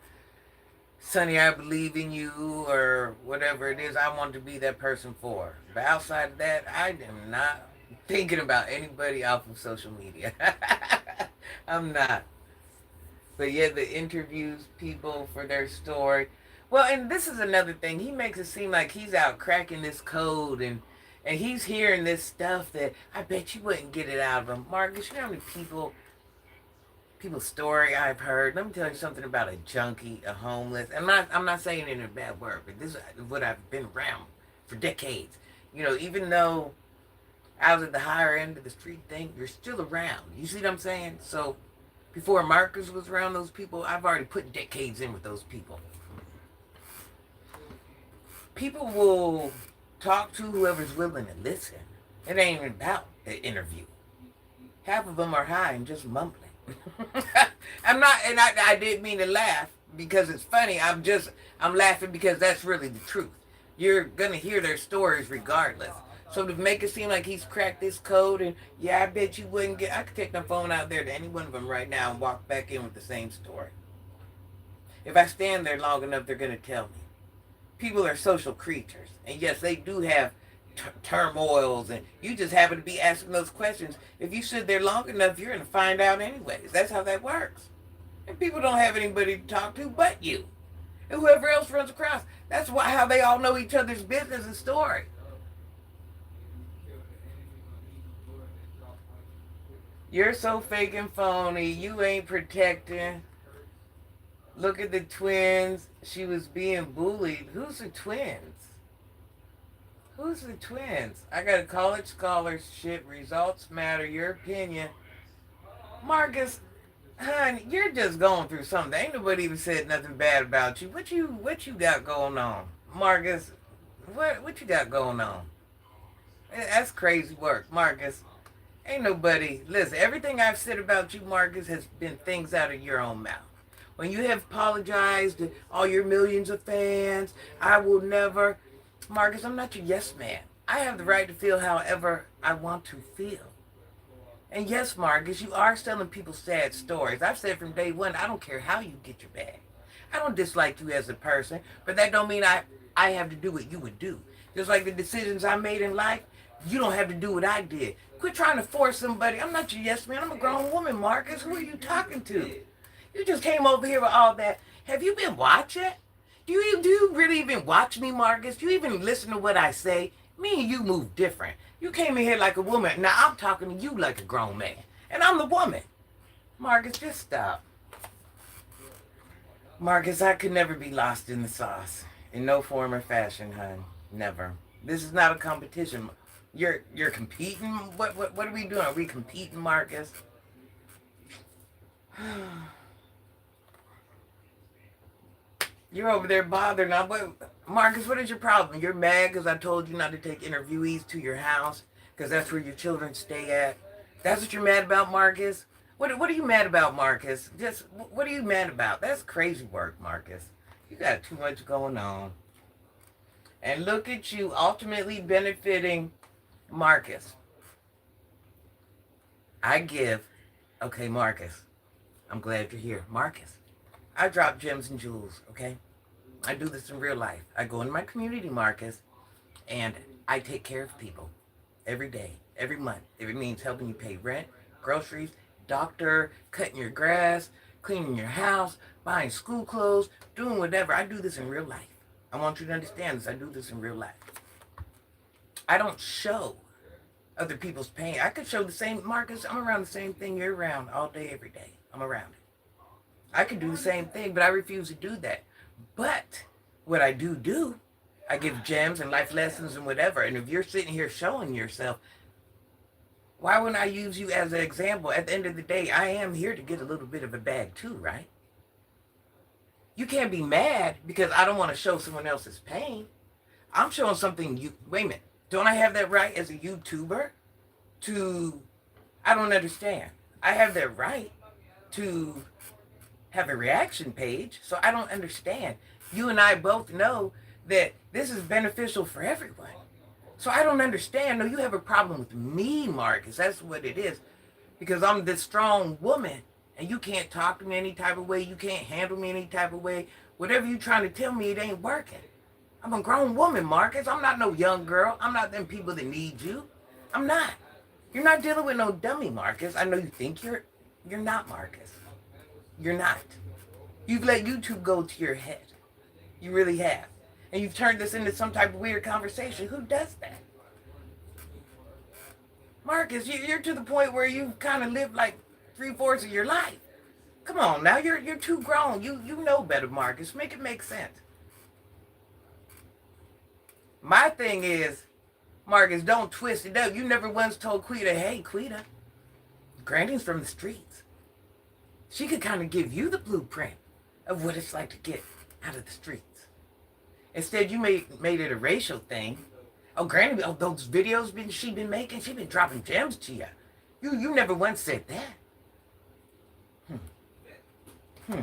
Sunny, I believe in you, or whatever it is, I want to be that person for her. But outside of that, I am not thinking about anybody off of social media. I'm not. But yeah, the interviews people for their story. Well, and this is another thing. He makes it seem like he's out cracking this code, and he's hearing this stuff that I bet you wouldn't get it out of him. Marcus, you know how many people's story I've heard. Let me tell you something about a junkie, a homeless. I'm not saying it in a bad word, but this is what I've been around for decades. You know, even though I was at the higher end of the street thing, you're still around. You see what I'm saying? So before Marcus was around those people, I've already put decades in with those people. People will talk to whoever's willing to listen. It ain't even about the interview. Half of them are high and just mumbling. I'm not, and I didn't mean to laugh because it's funny. I'm laughing because that's really the truth. You're gonna hear their stories regardless. So to make it seem like he's cracked this code, and yeah, I bet you wouldn't get. I could take my phone out there to any one of them right now and walk back in with the same story. If I stand there long enough, they're gonna tell me. People are social creatures, and yes, they do have turmoils, and you just happen to be asking those questions. If you sit there long enough, you're going to find out anyways. That's how that works. And people don't have anybody to talk to but you. And whoever else runs across. That's how they all know each other's business and story. You're so fake and phony. You ain't protecting. Look at the twins. She was being bullied. Who's the twins? Who's the twins? I got a college scholarship. Results matter. Your opinion. Marcus, honey, you're just going through something. Ain't nobody even said nothing bad about you. What you got going on? Marcus, What you got going on? That's crazy work, Marcus. Ain't nobody listen. Everything I've said about you, Marcus, has been things out of your own mouth. When you have apologized to all your millions of fans, I will never. Marcus, I'm not your yes man. I have the right to feel however I want to feel. And yes, Marcus, you are telling people sad stories. I've said from day one, I don't care how you get your bag. I don't dislike you as a person, but that don't mean I have to do what you would do. Just like the decisions I made in life, you don't have to do what I did. Quit trying to force somebody. I'm not your yes man. I'm a grown woman, Marcus. Who are you talking to? You just came over here with all that. Have you been watching? Do you really even watch me, Marcus? Do you even listen to what I say? Me and you move different. You came in here like a woman. Now I'm talking to you like a grown man. And I'm the woman. Marcus, just stop. Marcus, I could never be lost in the sauce. In no form or fashion, hon. Never. This is not a competition. You're competing? What are we doing? Are we competing, Marcus? You're over there bothering. Now, Marcus, what is your problem? You're mad because I told you not to take interviewees to your house because that's where your children stay at. That's what you're mad about, Marcus? What are you mad about, Marcus? Just what are you mad about? That's crazy work, Marcus. You got too much going on. And look at you ultimately benefiting Marcus. I give, okay, Marcus, I'm glad you're here. Marcus, I drop gems and jewels, okay? I do this in real life. I go into my community, Marcus, and I take care of people every day, every month. If it means helping you pay rent, groceries, doctor, cutting your grass, cleaning your house, buying school clothes, doing whatever. I do this in real life. I want you to understand this. I do this in real life. I don't show other people's pain. I could show the same, Marcus, I'm around the same thing you're around all day, every day. I'm around it. I could do the same thing, but I refuse to do that. But what I do, I give gems and life lessons and whatever. And if you're sitting here showing yourself, why wouldn't I use you as an example? At the end of the day, I am here to get a little bit of a bag too, right? You can't be mad because I don't want to show someone else's pain. I'm showing something you, wait a minute, don't I have that right as a YouTuber to, I don't understand. I have that right to have a reaction page, so I don't understand. You and I both know that this is beneficial for everyone. So I don't understand. No, you have a problem with me, Marcus. That's what it is. Because I'm this strong woman, and you can't talk to me any type of way. You can't handle me any type of way. Whatever you're trying to tell me, it ain't working. I'm a grown woman, Marcus. I'm not no young girl. I'm not them people that need you. I'm not. You're not dealing with no dummy, Marcus. I know you think you're not, Marcus. You're not. You've let YouTube go to your head. You really have. And you've turned this into some type of weird conversation. Who does that? Marcus, you're to the point where you've kind of lived like 3/4 of your life. Come on now, you're too grown. You know better, Marcus. Make it make sense. My thing is, Marcus, don't twist it up. You never once told Queeta, hey, Queeta, Granny's from the streets. She could kind of give you the blueprint of what it's like to get out of the streets. Instead, you made it a racial thing. Oh, Granny, oh, those videos she been making, she been dropping gems to you. You never once said that. Hmm.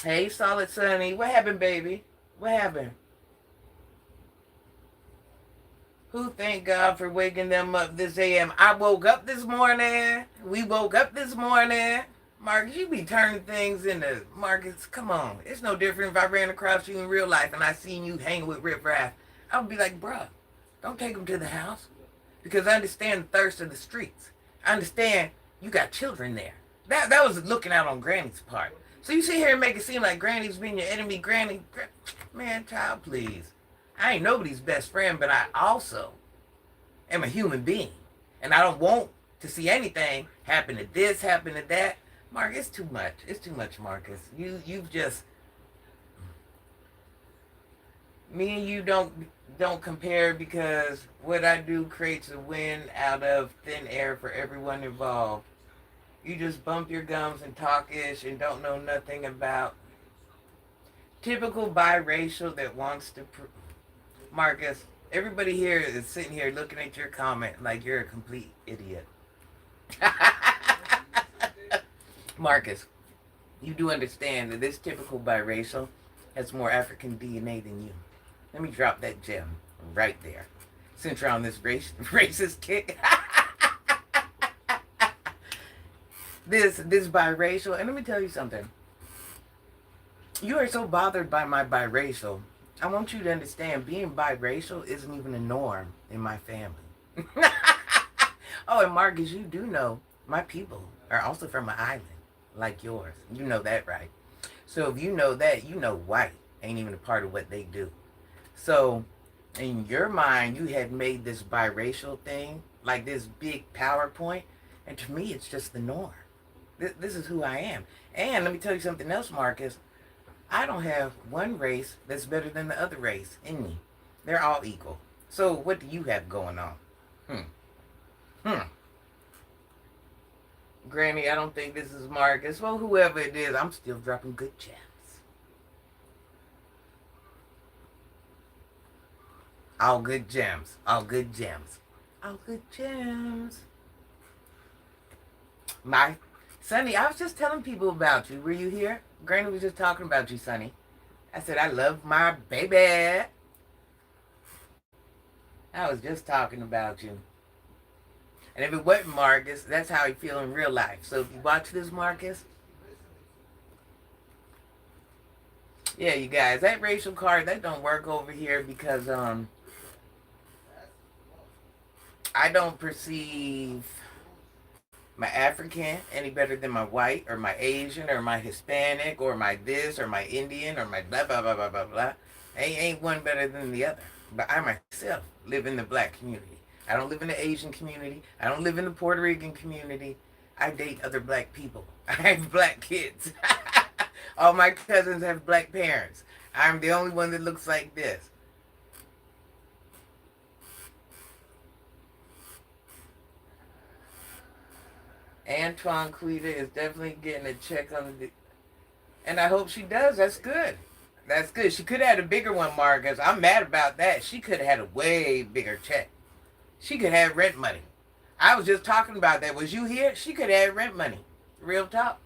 Hey, Solid Sunny. What happened, baby? What happened? Who thank God for waking them up this AM? I woke up this morning. We woke up this morning. Marcus, you be turning things into Marcus. Come on. It's no different if I ran across you in real life and I seen you hanging with Rip Raff. I would be like, bruh, don't take him to the house. Because I understand the thirst of the streets. I understand you got children there. That was looking out on Granny's part. So you sit here and make it seem like Granny's being your enemy. Granny, man, child, please. I ain't nobody's best friend, but I also am a human being. And I don't want to see anything happen to this, happen to that. Mark, it's too much. It's too much, Marcus. You've just, me and you don't compare because what I do creates a win out of thin air for everyone involved. You just bump your gums and talk ish and don't know nothing about typical biracial that wants to... Marcus, everybody here is sitting here looking at your comment like you're a complete idiot. Marcus, you do understand that this typical biracial has more African DNA than you. Let me drop that gem right there. Since you're on this racist kick. this biracial, and let me tell you something. You are so bothered by my biracial. I want you to understand being biracial isn't even a norm in my family. Oh, and Marcus, you do know my people are also from an island like yours. You know that, right? So if you know that, you know white ain't even a part of what they do. So in your mind, you had made this biracial thing like this big PowerPoint, and to me, it's just the norm. This is who I am. And let me tell you something else, Marcus. I don't have one race that's better than the other race in me. They're all equal. So what do you have going on? Granny, I don't think this is Marcus. Well, whoever it is, I'm still dropping good gems. All good gems. All good gems. All good gems. My Sonny, I was just telling people about you. Were you here? Granny was just talking about you, Sonny. I said, I love my baby. I was just talking about you. And if it wasn't Marcus, that's how he feel in real life. So if you watch this, Marcus, yeah, you guys, that racial card, that don't work over here because I don't perceive my African any better than my white or my Asian or my Hispanic or my this or my Indian or my blah, blah, blah, blah, blah, blah. Ain't one better than the other. But I myself live in the black community. I don't live in the Asian community. I don't live in the Puerto Rican community. I date other black people. I have black kids. All my cousins have black parents. I'm the only one that looks like this. Antoine Queeta is definitely getting a check on the... And I hope she does. That's good. That's good. She could have had a bigger one, Marcus. I'm mad about that. She could have had a way bigger check. She could have rent money. I was just talking about that. Was you here? She could have rent money. Real talk.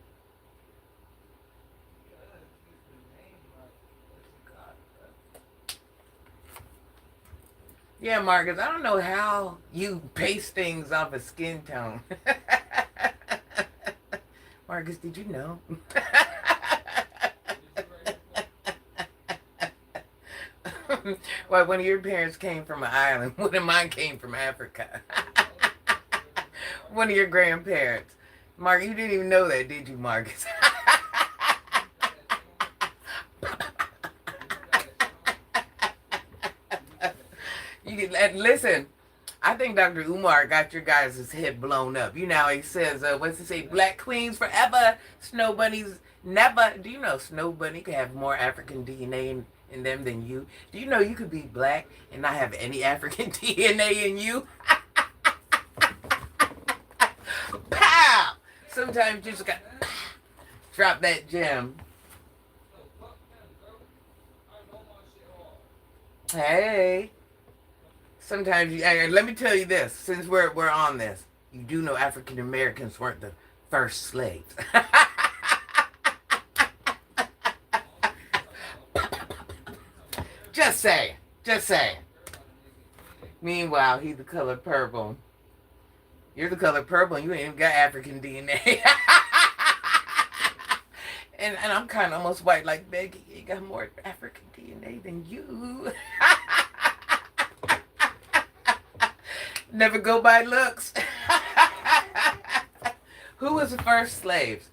Yeah, Marcus, I don't know how you base things off of skin tone. Marcus, did you know? Well, one of your parents came from an island. One of mine came from Africa. One of your grandparents. Mark, you didn't even know that, did you, Marcus? You can listen. I think Dr. Umar got your guys' head blown up. You know, he says, what's he say? Black queens forever, snow bunnies never. Do you know Snow Bunny could have more African DNA in them than you? Do you know you could be black and not have any African DNA in you? Pow! Sometimes you just got drop that gem. Hey. Sometimes you, and let me tell you this, since we're on this, you do know African Americans weren't the first slaves. Just saying. Just saying. Meanwhile, he's the color purple. You're the color purple and you ain't even got African DNA. and I'm kind of almost white like Becky. You got more African DNA than you. Never go by looks. Who was the first slaves?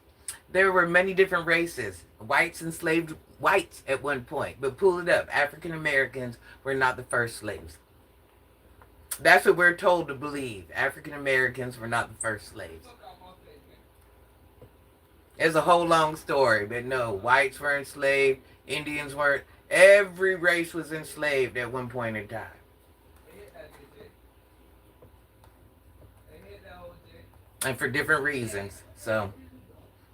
There were many different races. Whites enslaved whites at one point. But pull it up. African Americans were not the first slaves. That's what we're told to believe. African Americans were not the first slaves. It's a whole long story. But no, whites were enslaved. Indians weren't. Every race was enslaved at one point in time. And for different reasons. So,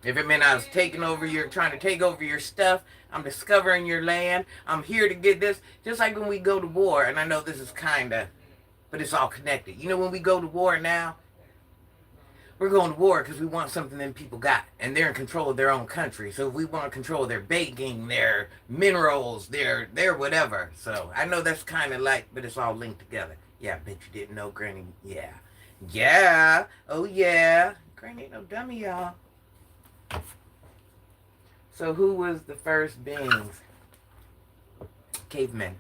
If it meant I was trying to take over your stuff, I'm discovering your land, I'm here to get this. Just like when we go to war, and I know this is kind of, but it's all connected. You know, when we go to war now, we're going to war because we want something that people got, and they're in control of their own country. So we want to control their baking, their minerals, their whatever. So I know that's kind of like, but it's all linked together. Yeah, I bet you didn't know, Granny. Yeah, yeah, oh yeah, Granny ain't no dummy, y'all. So who was the first beings? Cavemen.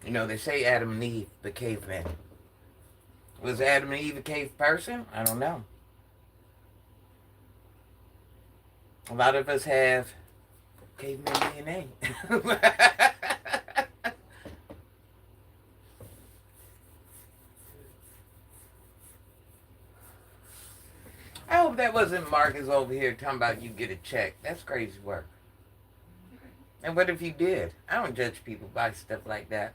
You know, they say Adam and Eve, but cavemen. Was Adam and Eve a cave person? I don't know. A lot of us have caveman DNA. I hope that wasn't Marcus over here talking about you get a check. That's crazy work. And what if you did? I don't judge people by stuff like that.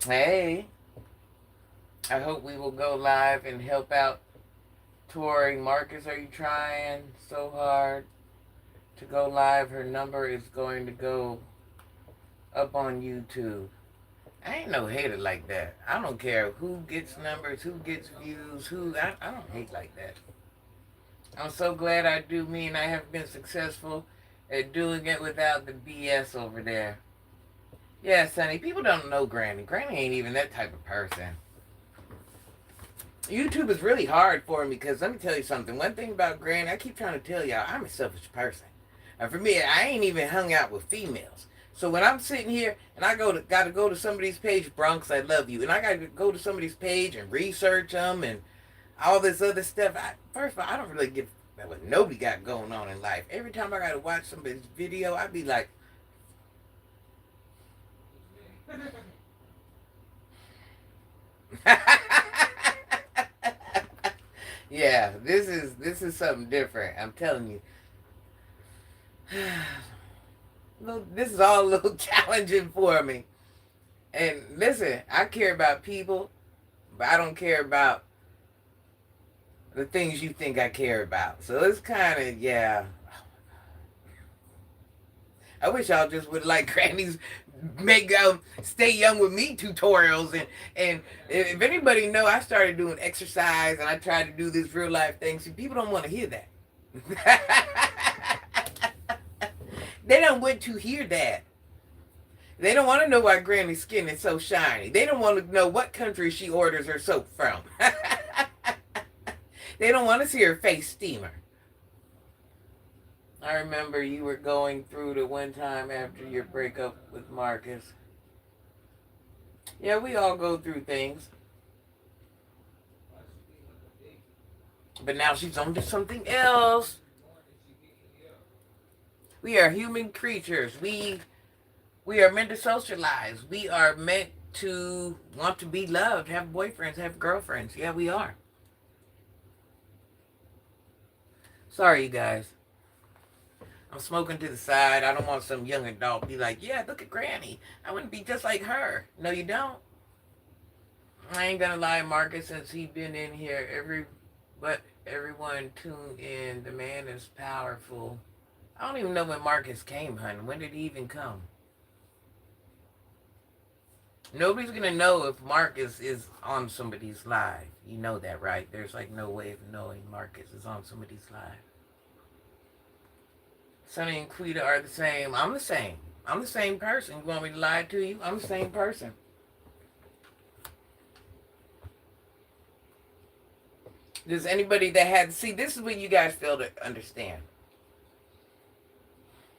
Hey, I hope we will go live and help out touring. Marcus, are you trying so hard to go live? Her number is going to go up on YouTube. I ain't no hater like that. I don't care who gets numbers, who gets views, I don't hate like that. I'm so glad I do me, and I have been successful at doing it without the BS over there. Yeah, Sonny, people don't know Granny. Granny ain't even that type of person. YouTube is really hard for me because let me tell you something. One thing about Granny, I keep trying to tell y'all, I'm a selfish person. And for me, I ain't even hung out with females. So when I'm sitting here and I gotta go to somebody's page, Bronx, I love you, and I gotta go to somebody's page and research them and all this other stuff. First of all, I don't really give what nobody got going on in life. Every time I gotta watch somebody's video, I be like, yeah, this is something different. I'm telling you. This is all a little challenging for me. And listen, I care about people, but I don't care about the things you think I care about. So it's kind of, yeah. I wish y'all just would like Granny's make stay young with me tutorials and if anybody know, I started doing exercise and I tried to do this real life thing. See, people don't want to hear that. They don't want to hear that. They don't want to know why Granny's skin is so shiny. They don't want to know what country she orders her soap from. They don't want to see her face steamer. I remember you were going through the one time after your breakup with Marcus. Yeah, we all go through things. But now she's on to something else. We are human creatures. We are meant to socialize. We are meant to want to be loved, have boyfriends, have girlfriends. Yeah, we are. Sorry, you guys. I'm smoking to the side. I don't want some young adult be like, yeah, look at Granny. I want to be just like her. No, you don't. I ain't gonna lie, Marcus, since he been in here, everyone tune in. The man is powerful. I don't even know when Marcus came, hun. When did he even come? Nobody's gonna know if Marcus is on somebody's live. You know that, right? There's like no way of knowing Marcus is on somebody's live. Sonny and Queeta are the same. I'm the same. I'm the same person. You want me to lie to you? I'm the same person. Does anybody that had... See, this is what you guys fail to understand.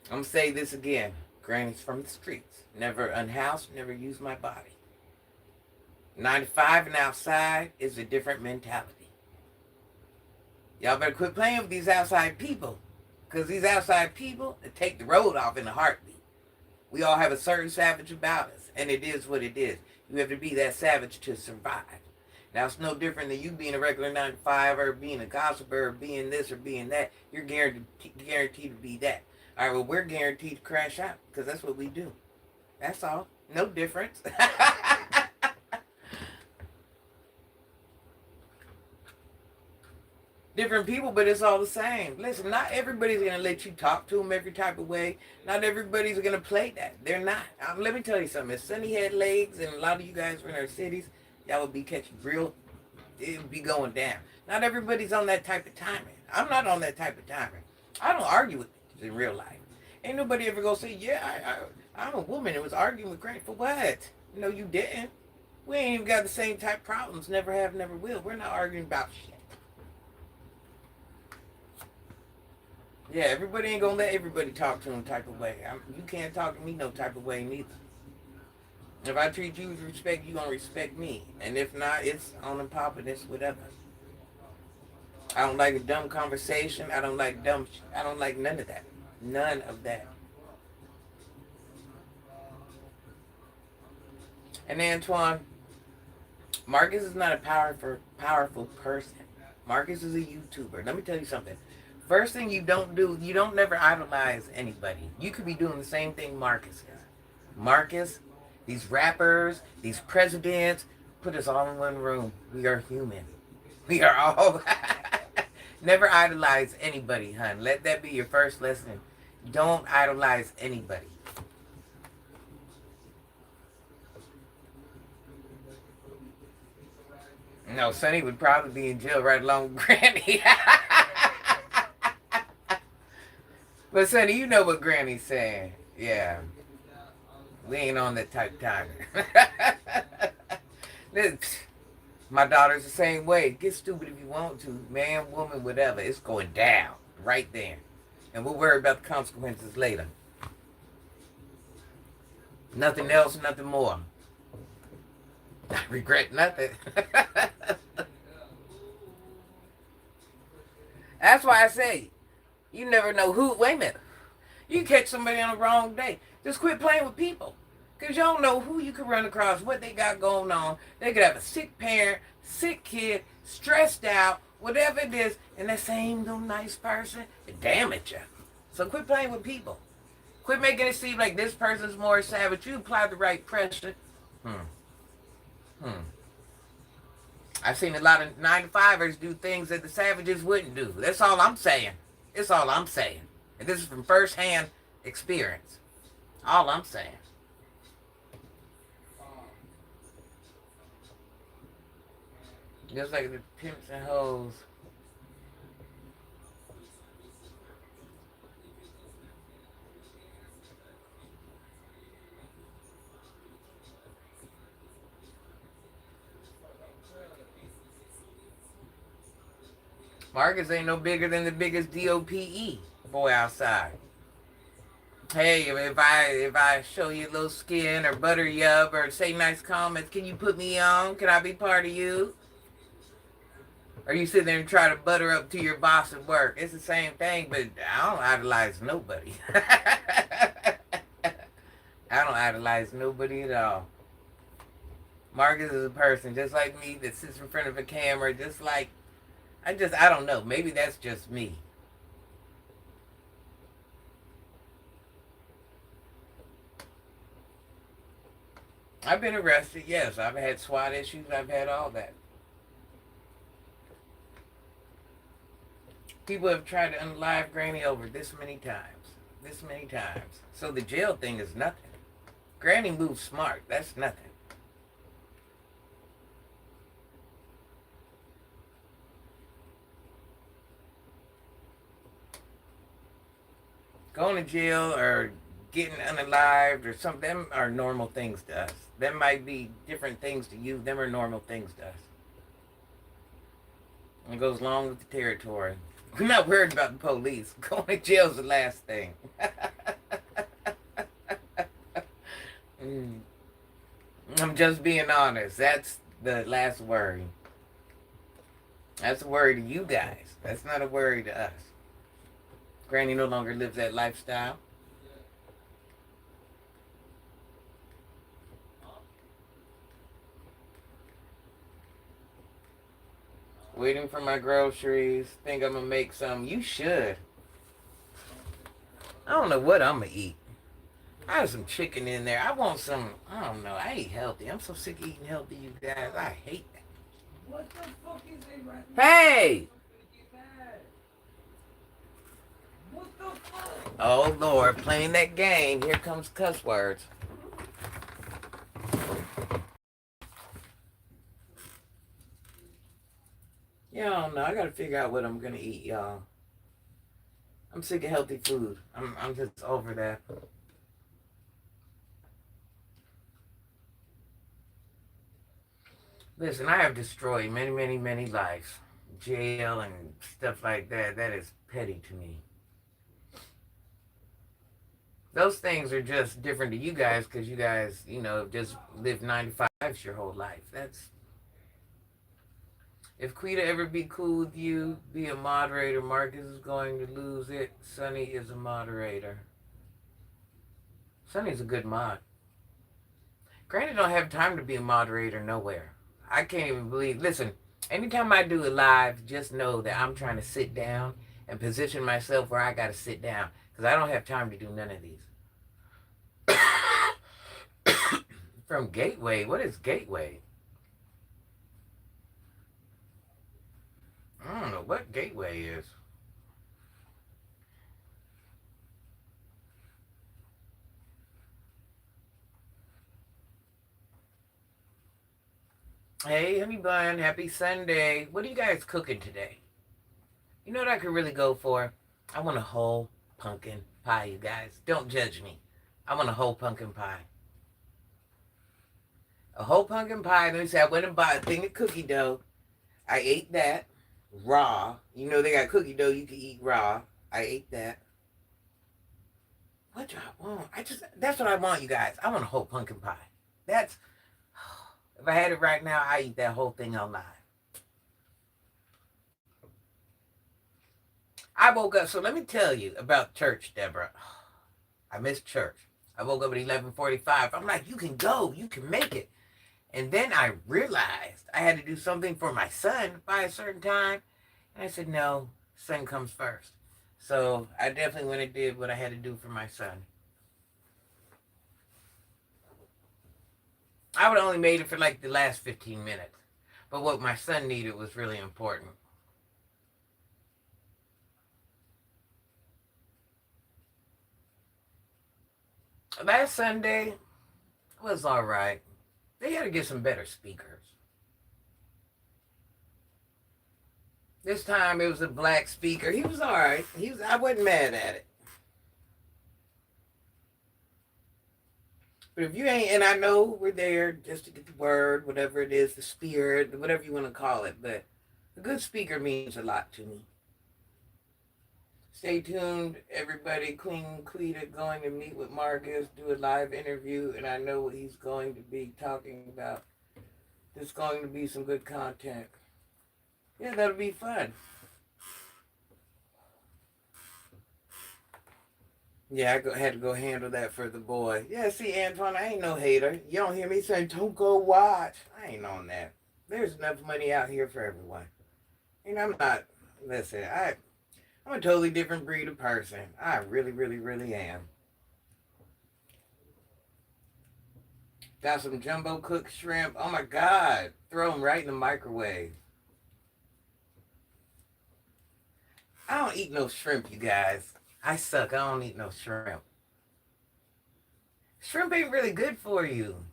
I'm going to say this again. Granny's from the streets. Never unhoused, never used my body. 9 to 5 and outside is a different mentality. Y'all better quit playing with these outside people. Because these outside people take the road off in a heartbeat. We all have a certain savage about us. And it is what it is. You have to be that savage to survive. Now, it's no different than you being a regular 9 to 5 or being a gossiper or being this or being that. You're guaranteed to be that. All right, well, we're guaranteed to crash out because that's what we do. That's all. No difference. Different people, but it's all the same. Listen, not everybody's gonna let you talk to them every type of way. Not everybody's gonna play that. They're not. Let me tell you something. If Sunny had legs and a lot of you guys were in our cities, y'all would be catching real. It would be going down. Not everybody's on that type of timing. I'm not on that type of timing. I don't argue with bitches in real life. Ain't nobody ever gonna say, yeah, I'm a woman and was arguing with Grant for what? No, you didn't. We ain't even got the same type problems. Never have, never will. We're not arguing about shit. Yeah, everybody ain't gonna let everybody talk to them type of way. You can't talk to me no type of way neither. If I treat you with respect, you gonna respect me. And if not, it's on and popping, it's whatever. I don't like a dumb conversation. I don't like I don't like none of that. None of that. And Antoine, Marcus is not a powerful person. Marcus is a YouTuber. Let me tell you something. First thing you don't do, you don't never idolize anybody. You could be doing the same thing Marcus is. Marcus, these rappers, these presidents, put us all in one room. We are human. We are all... Never idolize anybody, hun. Let that be your first lesson. Don't idolize anybody. No, Sonny would probably be in jail right along with Granny. But Sonny, you know what Granny's saying. Yeah. We ain't on that type of time. My daughter's the same way. Get stupid if you want to. Man, woman, whatever. It's going down right there. And we'll worry about the consequences later. Nothing else, nothing more. I regret nothing. That's why I say, you never know who. Wait a minute. You catch somebody on the wrong day. Just quit playing with people. Because you don't know who you could run across, what they got going on. They could have a sick parent, sick kid, stressed out, whatever it is, and that same little nice person, it damage you. So quit playing with people. Quit making it seem like this person's more savage. You apply the right pressure. Hmm. Hmm. I've seen a lot of 9-to-5ers do things that the savages wouldn't do. That's all I'm saying. That's all I'm saying. And this is from first-hand experience. All I'm saying. Just like the pimps and hoes. Marcus ain't no bigger than the biggest DOPE boy outside. Hey, if I show you a little skin or butter you up or say nice comments, can you put me on? Can I be part of you? Or you sit there and try to butter up to your boss at work. It's the same thing, but I don't idolize nobody. I don't idolize nobody at all. Marcus is a person just like me that sits in front of a camera, just like, I don't know. Maybe that's just me. I've been arrested, yes. I've had SWAT issues. I've had all that. People have tried to unalive Granny over this many times. This many times. So the jail thing is nothing. Granny moves smart. That's nothing. Going to jail or getting unalived or something, them are normal things to us. Them might be different things to you. Them are normal things to us. It goes along with the territory. We're not worried about the police. Going to jail is the last thing. Mm. I'm just being honest. That's the last worry. That's a worry to you guys. That's not a worry to us. Granny no longer lives that lifestyle. Waiting for my groceries. Think I'm gonna make some. You should. I don't know what I'm gonna eat. I have some chicken in there. I want some. I don't know. I eat healthy. I'm so sick of eating healthy, you guys. I hate that. What the fuck is it right now? Hey! What the fuck? Oh Lord, playing that game. Here comes cuss words. Yeah, I don't know. I gotta figure out what I'm gonna eat, y'all. I'm sick of healthy food. I'm just over that. Listen, I have destroyed many, many, many lives. Jail and stuff like that. That is petty to me. Those things are just different to you guys because you guys, just live 95s your whole life. That's if Queeta ever be cool with you, be a moderator. Marcus is going to lose it. Sonny is a moderator. Sonny's a good mod. Granny don't have time to be a moderator nowhere. I can't even believe. Listen, anytime I do a live, just know that I'm trying to sit down and position myself where I got to sit down because I don't have time to do none of these. From Gateway. What is Gateway? I don't know what Gateway is. Hey, honey bun, happy Sunday. What are you guys cooking today? You know what I could really go for? I want a whole pumpkin pie, you guys. Don't judge me. I want a whole pumpkin pie. A whole pumpkin pie. Let me say, I went and bought a thing of cookie dough. I ate that raw. You know they got cookie dough you can eat raw. I ate that. What do I want? That's what I want, you guys. I want a whole pumpkin pie. That's if I had it right now, I eat that whole thing on live. I woke up. So let me tell you about church, Deborah. I missed church. I woke up at 11:45. I'm like, you can go. You can make it. And then I realized I had to do something for my son by a certain time. And I said, no, son comes first. So I definitely went and did what I had to do for my son. I would have only made it for like the last 15 minutes. But what my son needed was really important. Last Sunday was all right. They had to get some better speakers. This time it was a black speaker. He was all right. I wasn't mad at it. But if you ain't, and I know we're there just to get the word, whatever it is, the spirit, whatever you want to call it, but a good speaker means a lot to me. Stay tuned, everybody. Queen Queeta going to meet with Marcus, do a live interview, and I know what he's going to be talking about. There's going to be some good content. Yeah, that'll be fun. Yeah, had to go handle that for the boy. Yeah, see, Antoine, I ain't no hater. You don't hear me saying, don't go watch. I ain't on that. There's enough money out here for everyone. And I'm not, listen, I'm a totally different breed of person. I really, really, really am. Got some jumbo cooked shrimp. Oh my God. Throw them right in the microwave. I don't eat no shrimp, you guys. I suck. I don't eat no shrimp. Shrimp ain't really good for you.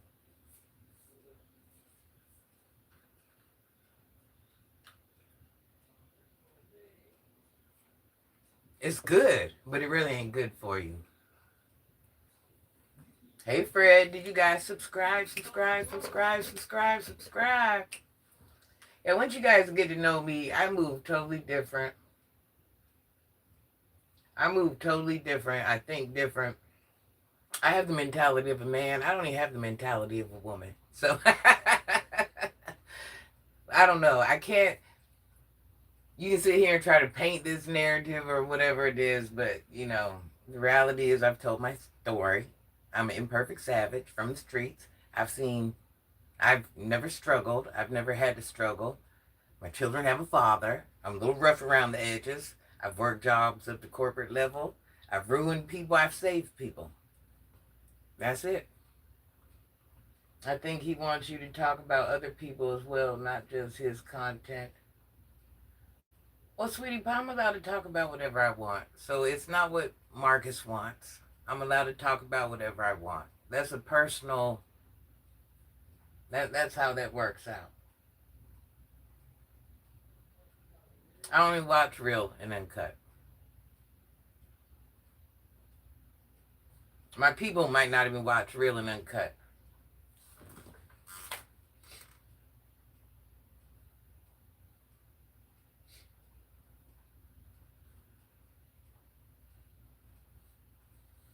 It's good, but it really ain't good for you. Hey, Fred, did you guys subscribe? Yeah, once you guys get to know me, I move totally different. I think different. I have the mentality of a man. I don't even have the mentality of a woman. So, I don't know. I can't. You can sit here and try to paint this narrative or whatever it is, but, the reality is I've told my story. I'm an imperfect savage from the streets. I've never struggled. I've never had to struggle. My children have a father. I'm a little rough around the edges. I've worked jobs at the corporate level. I've ruined people. I've saved people. That's it. I think he wants you to talk about other people as well, not just his content. Well, sweetie pie, I'm allowed to talk about whatever I want. So it's not what Marcus wants. I'm allowed to talk about whatever I want. That's a personal. That's how that works out. I only watch real and uncut. My people might not even watch real and uncut.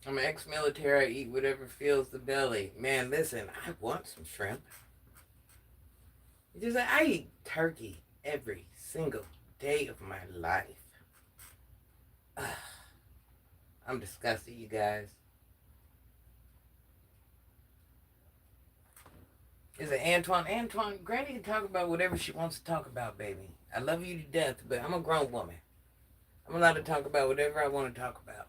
I'm ex-military. I eat whatever fills the belly. Man, listen, I want some shrimp. Just like I eat turkey every single day of my life. Ugh, I'm disgusted, you guys. Is it Antoine? Antoine, Granny can talk about whatever she wants to talk about, baby. I love you to death, but I'm a grown woman. I'm allowed to talk about whatever I want to talk about.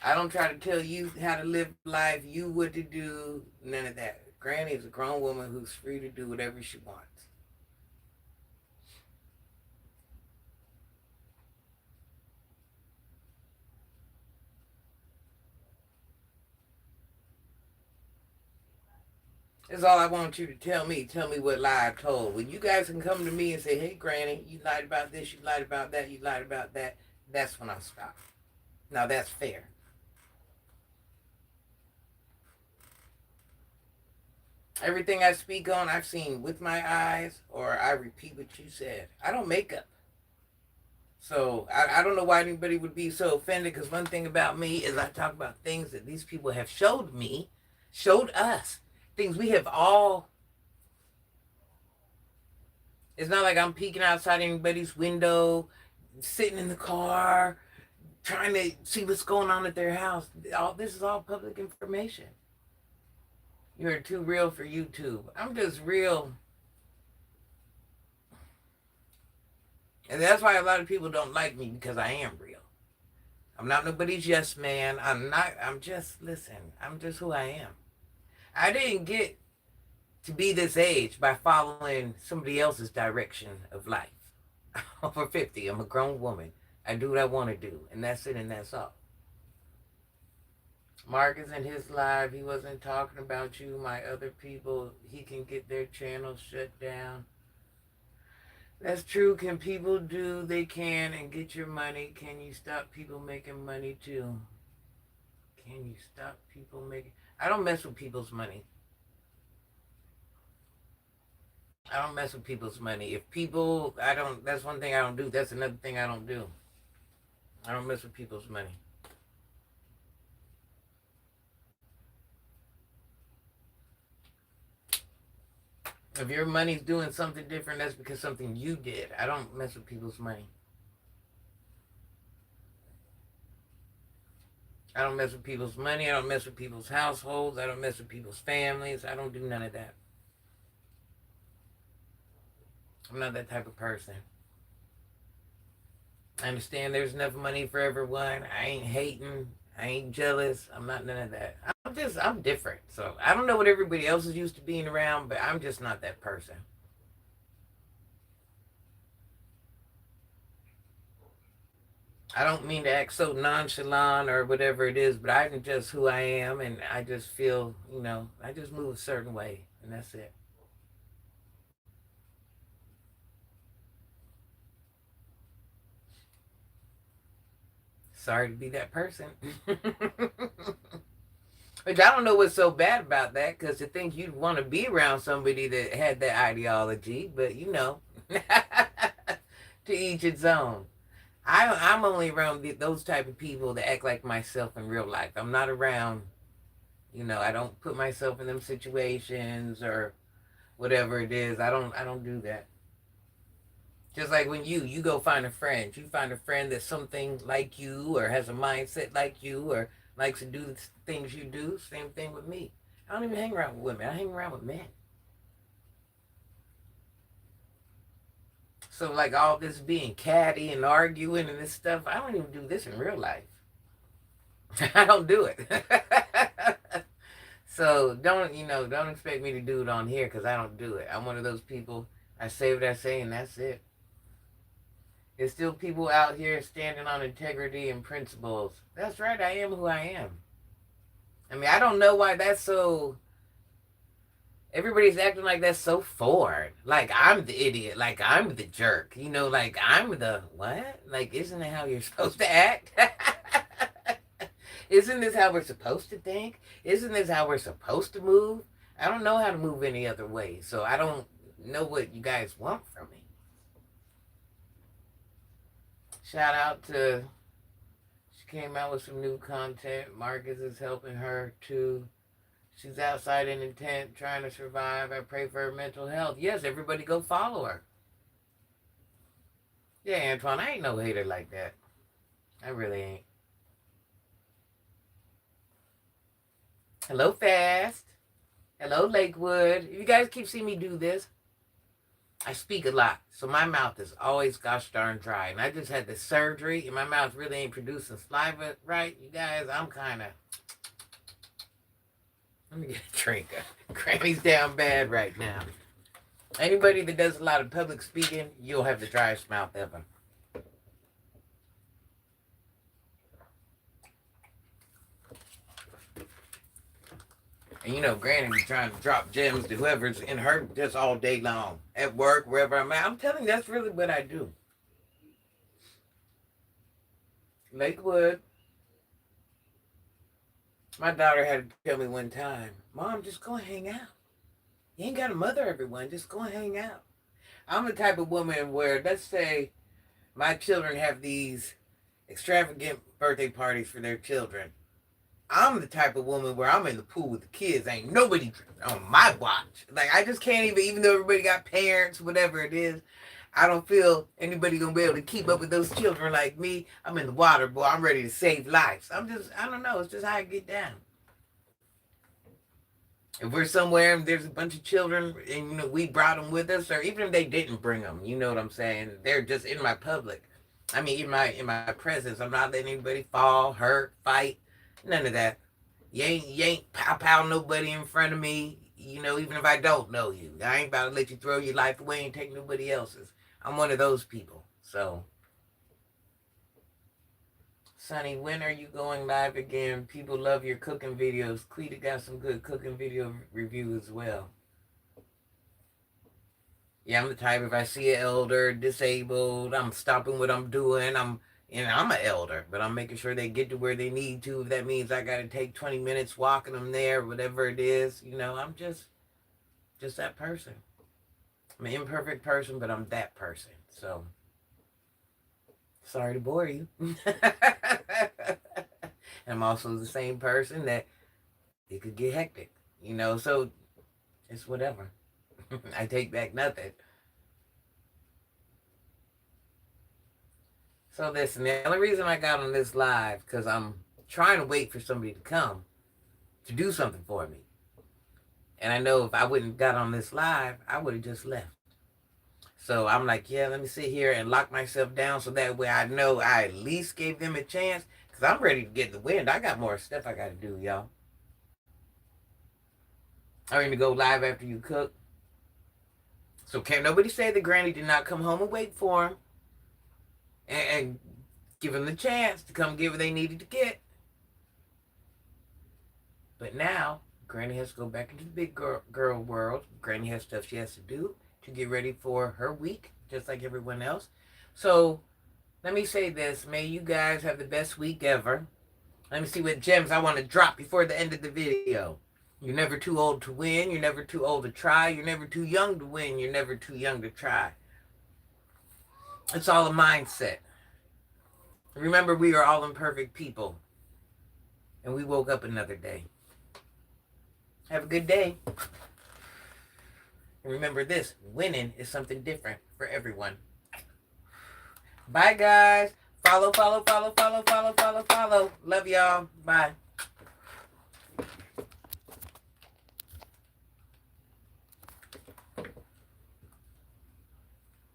I don't try to tell you how to live life, you what to do, none of that. Granny is a grown woman who's free to do whatever she wants. That's all I want you to tell me. Tell me what lie I told. When you guys can come to me and say, hey, Granny, you lied about this, you lied about that, you lied about that, that's when I stop. Now, that's fair. Everything I speak on, I've seen with my eyes, or I repeat what you said. I don't make up. So I don't know why anybody would be so offended, because one thing about me is I talk about things that these people have showed me, showed us, things we have all. It's not like I'm peeking outside anybody's window, sitting in the car, trying to see what's going on at their house. All this is all public information. You're too real for YouTube. I'm just real. And that's why a lot of people don't like me, because I am real. I'm not nobody's yes man. I'm just, listen, I'm just who I am. I didn't get to be this age by following somebody else's direction of life. I'm over 50. I'm a grown woman. I do what I want to do, and that's it, and that's all. Marcus in his live, he wasn't talking about you. My other people, he can get their channels shut down. That's true. Can people do? They can, and get your money. Can you stop people making money too? Can you stop people making? I don't mess with people's money. I don't mess with people's money. If people, I don't, that's one thing I don't do. That's another thing I don't do. I don't mess with people's money. If your money's doing something different, that's because something you did. I don't mess with people's money. I don't mess with people's money. I don't mess with people's households. I don't mess with people's families. I don't do none of that. I'm not that type of person. I understand there's enough money for everyone. I ain't hating. I ain't jealous. I'm not none of that. I'm different. So I don't know what everybody else is used to being around, but I'm just not that person. I don't mean to act so nonchalant or whatever it is, but I'm just who I am, and I just feel, I just move a certain way, and that's it. Sorry to be that person. Which I don't know what's so bad about that, because to think you'd want to be around somebody that had that ideology, but to each its own. I'm only around those type of people that act like myself in real life. I'm not around, I don't put myself in them situations or whatever it is. I don't do that. Just like when you go find a friend, you find a friend that's something like you or has a mindset like you or likes to do the things you do. Same thing with me. I don't even hang around with women. I hang around with men. So like all this being catty and arguing and this stuff, I don't even do this in real life. I don't do it. So don't expect me to do it on here because I don't do it. I'm one of those people. I say what I say and that's it. There's still people out here standing on integrity and principles. That's right, I am who I am. I mean, I don't know why that's so. Everybody's acting like that's so forward. Like I'm the idiot. Like I'm the jerk. Like I'm the what? Like, isn't that how you're supposed to act? Isn't this how we're supposed to think? Isn't this how we're supposed to move? I don't know how to move any other way. So I don't know what you guys want from me. Shout out to, she came out with some new content. Marcus is helping her too. She's outside in intent, trying to survive. I pray for her mental health. Yes, everybody go follow her. Yeah, Antoine, I ain't no hater like that. I really ain't. Hello, Fast. Hello, Lakewood. You guys keep seeing me do this. I speak a lot, so my mouth is always gosh darn dry. And I just had this surgery, and my mouth really ain't producing saliva right. You guys, I'm kind of... Let me get a drink. Granny's down bad right now. Anybody that does a lot of public speaking, you'll have the driest mouth ever. And Granny be trying to drop gems to whoever's in her just all day long. At work, wherever I'm at. I'm telling you, that's really what I do. Lakewood. My daughter had to tell me one time, Mom, just go and hang out. You ain't got to mother everyone. Just go and hang out. I'm the type of woman where, let's say, my children have these extravagant birthday parties for their children. I'm the type of woman where I'm in the pool with the kids. Ain't nobody on my watch. Like, I just can't even though everybody got parents, whatever it is, I don't feel anybody gonna be able to keep up with those children like me. I'm in the water, boy. I'm ready to save lives. I don't know. It's just how I get down. If we're somewhere and there's a bunch of children and, we brought them with us, or even if they didn't bring them, you know what I'm saying? They're just in my public. I mean, in my presence. I'm not letting anybody fall, hurt, fight. None of that. You ain't pow nobody in front of me, even if I don't know you. I ain't about to let you throw your life away and take nobody else's. I'm one of those people. So, Sonny, when are you going live again? People love your cooking videos. Queeta got some good cooking video reviews as well. Yeah, I'm the type, if I see an elder, disabled, I'm stopping what I'm doing. I'm an elder, but I'm making sure they get to where they need to. If that means I got to take 20 minutes walking them there, whatever it is, I'm just that person. I'm an imperfect person, but I'm that person. So, sorry to bore you. I'm also the same person that it could get hectic, so it's whatever. I take back nothing. So listen, the only reason I got on this live, because I'm trying to wait for somebody to come to do something for me. And I know if I wouldn't got on this live, I would have just left. So I'm like, yeah, let me sit here and lock myself down so that way I know I at least gave them a chance. Because I'm ready to get the wind. I got more stuff I got to do, y'all. I'm ready to go live after you cook. So can't nobody say that Granny did not come home and wait for him. And give them the chance to come get what they needed to get. But now, Granny has to go back into the big girl world. Granny has stuff she has to do to get ready for her week, just like everyone else. So, let me say this. May you guys have the best week ever. Let me see what gems I want to drop before the end of the video. You're never too old to win. You're never too old to try. You're never too young to win. You're never too young to try. It's all a mindset. Remember, we are all imperfect people. And we woke up another day. Have a good day. And remember this, winning is something different for everyone. Bye, guys. Follow. Love y'all. Bye.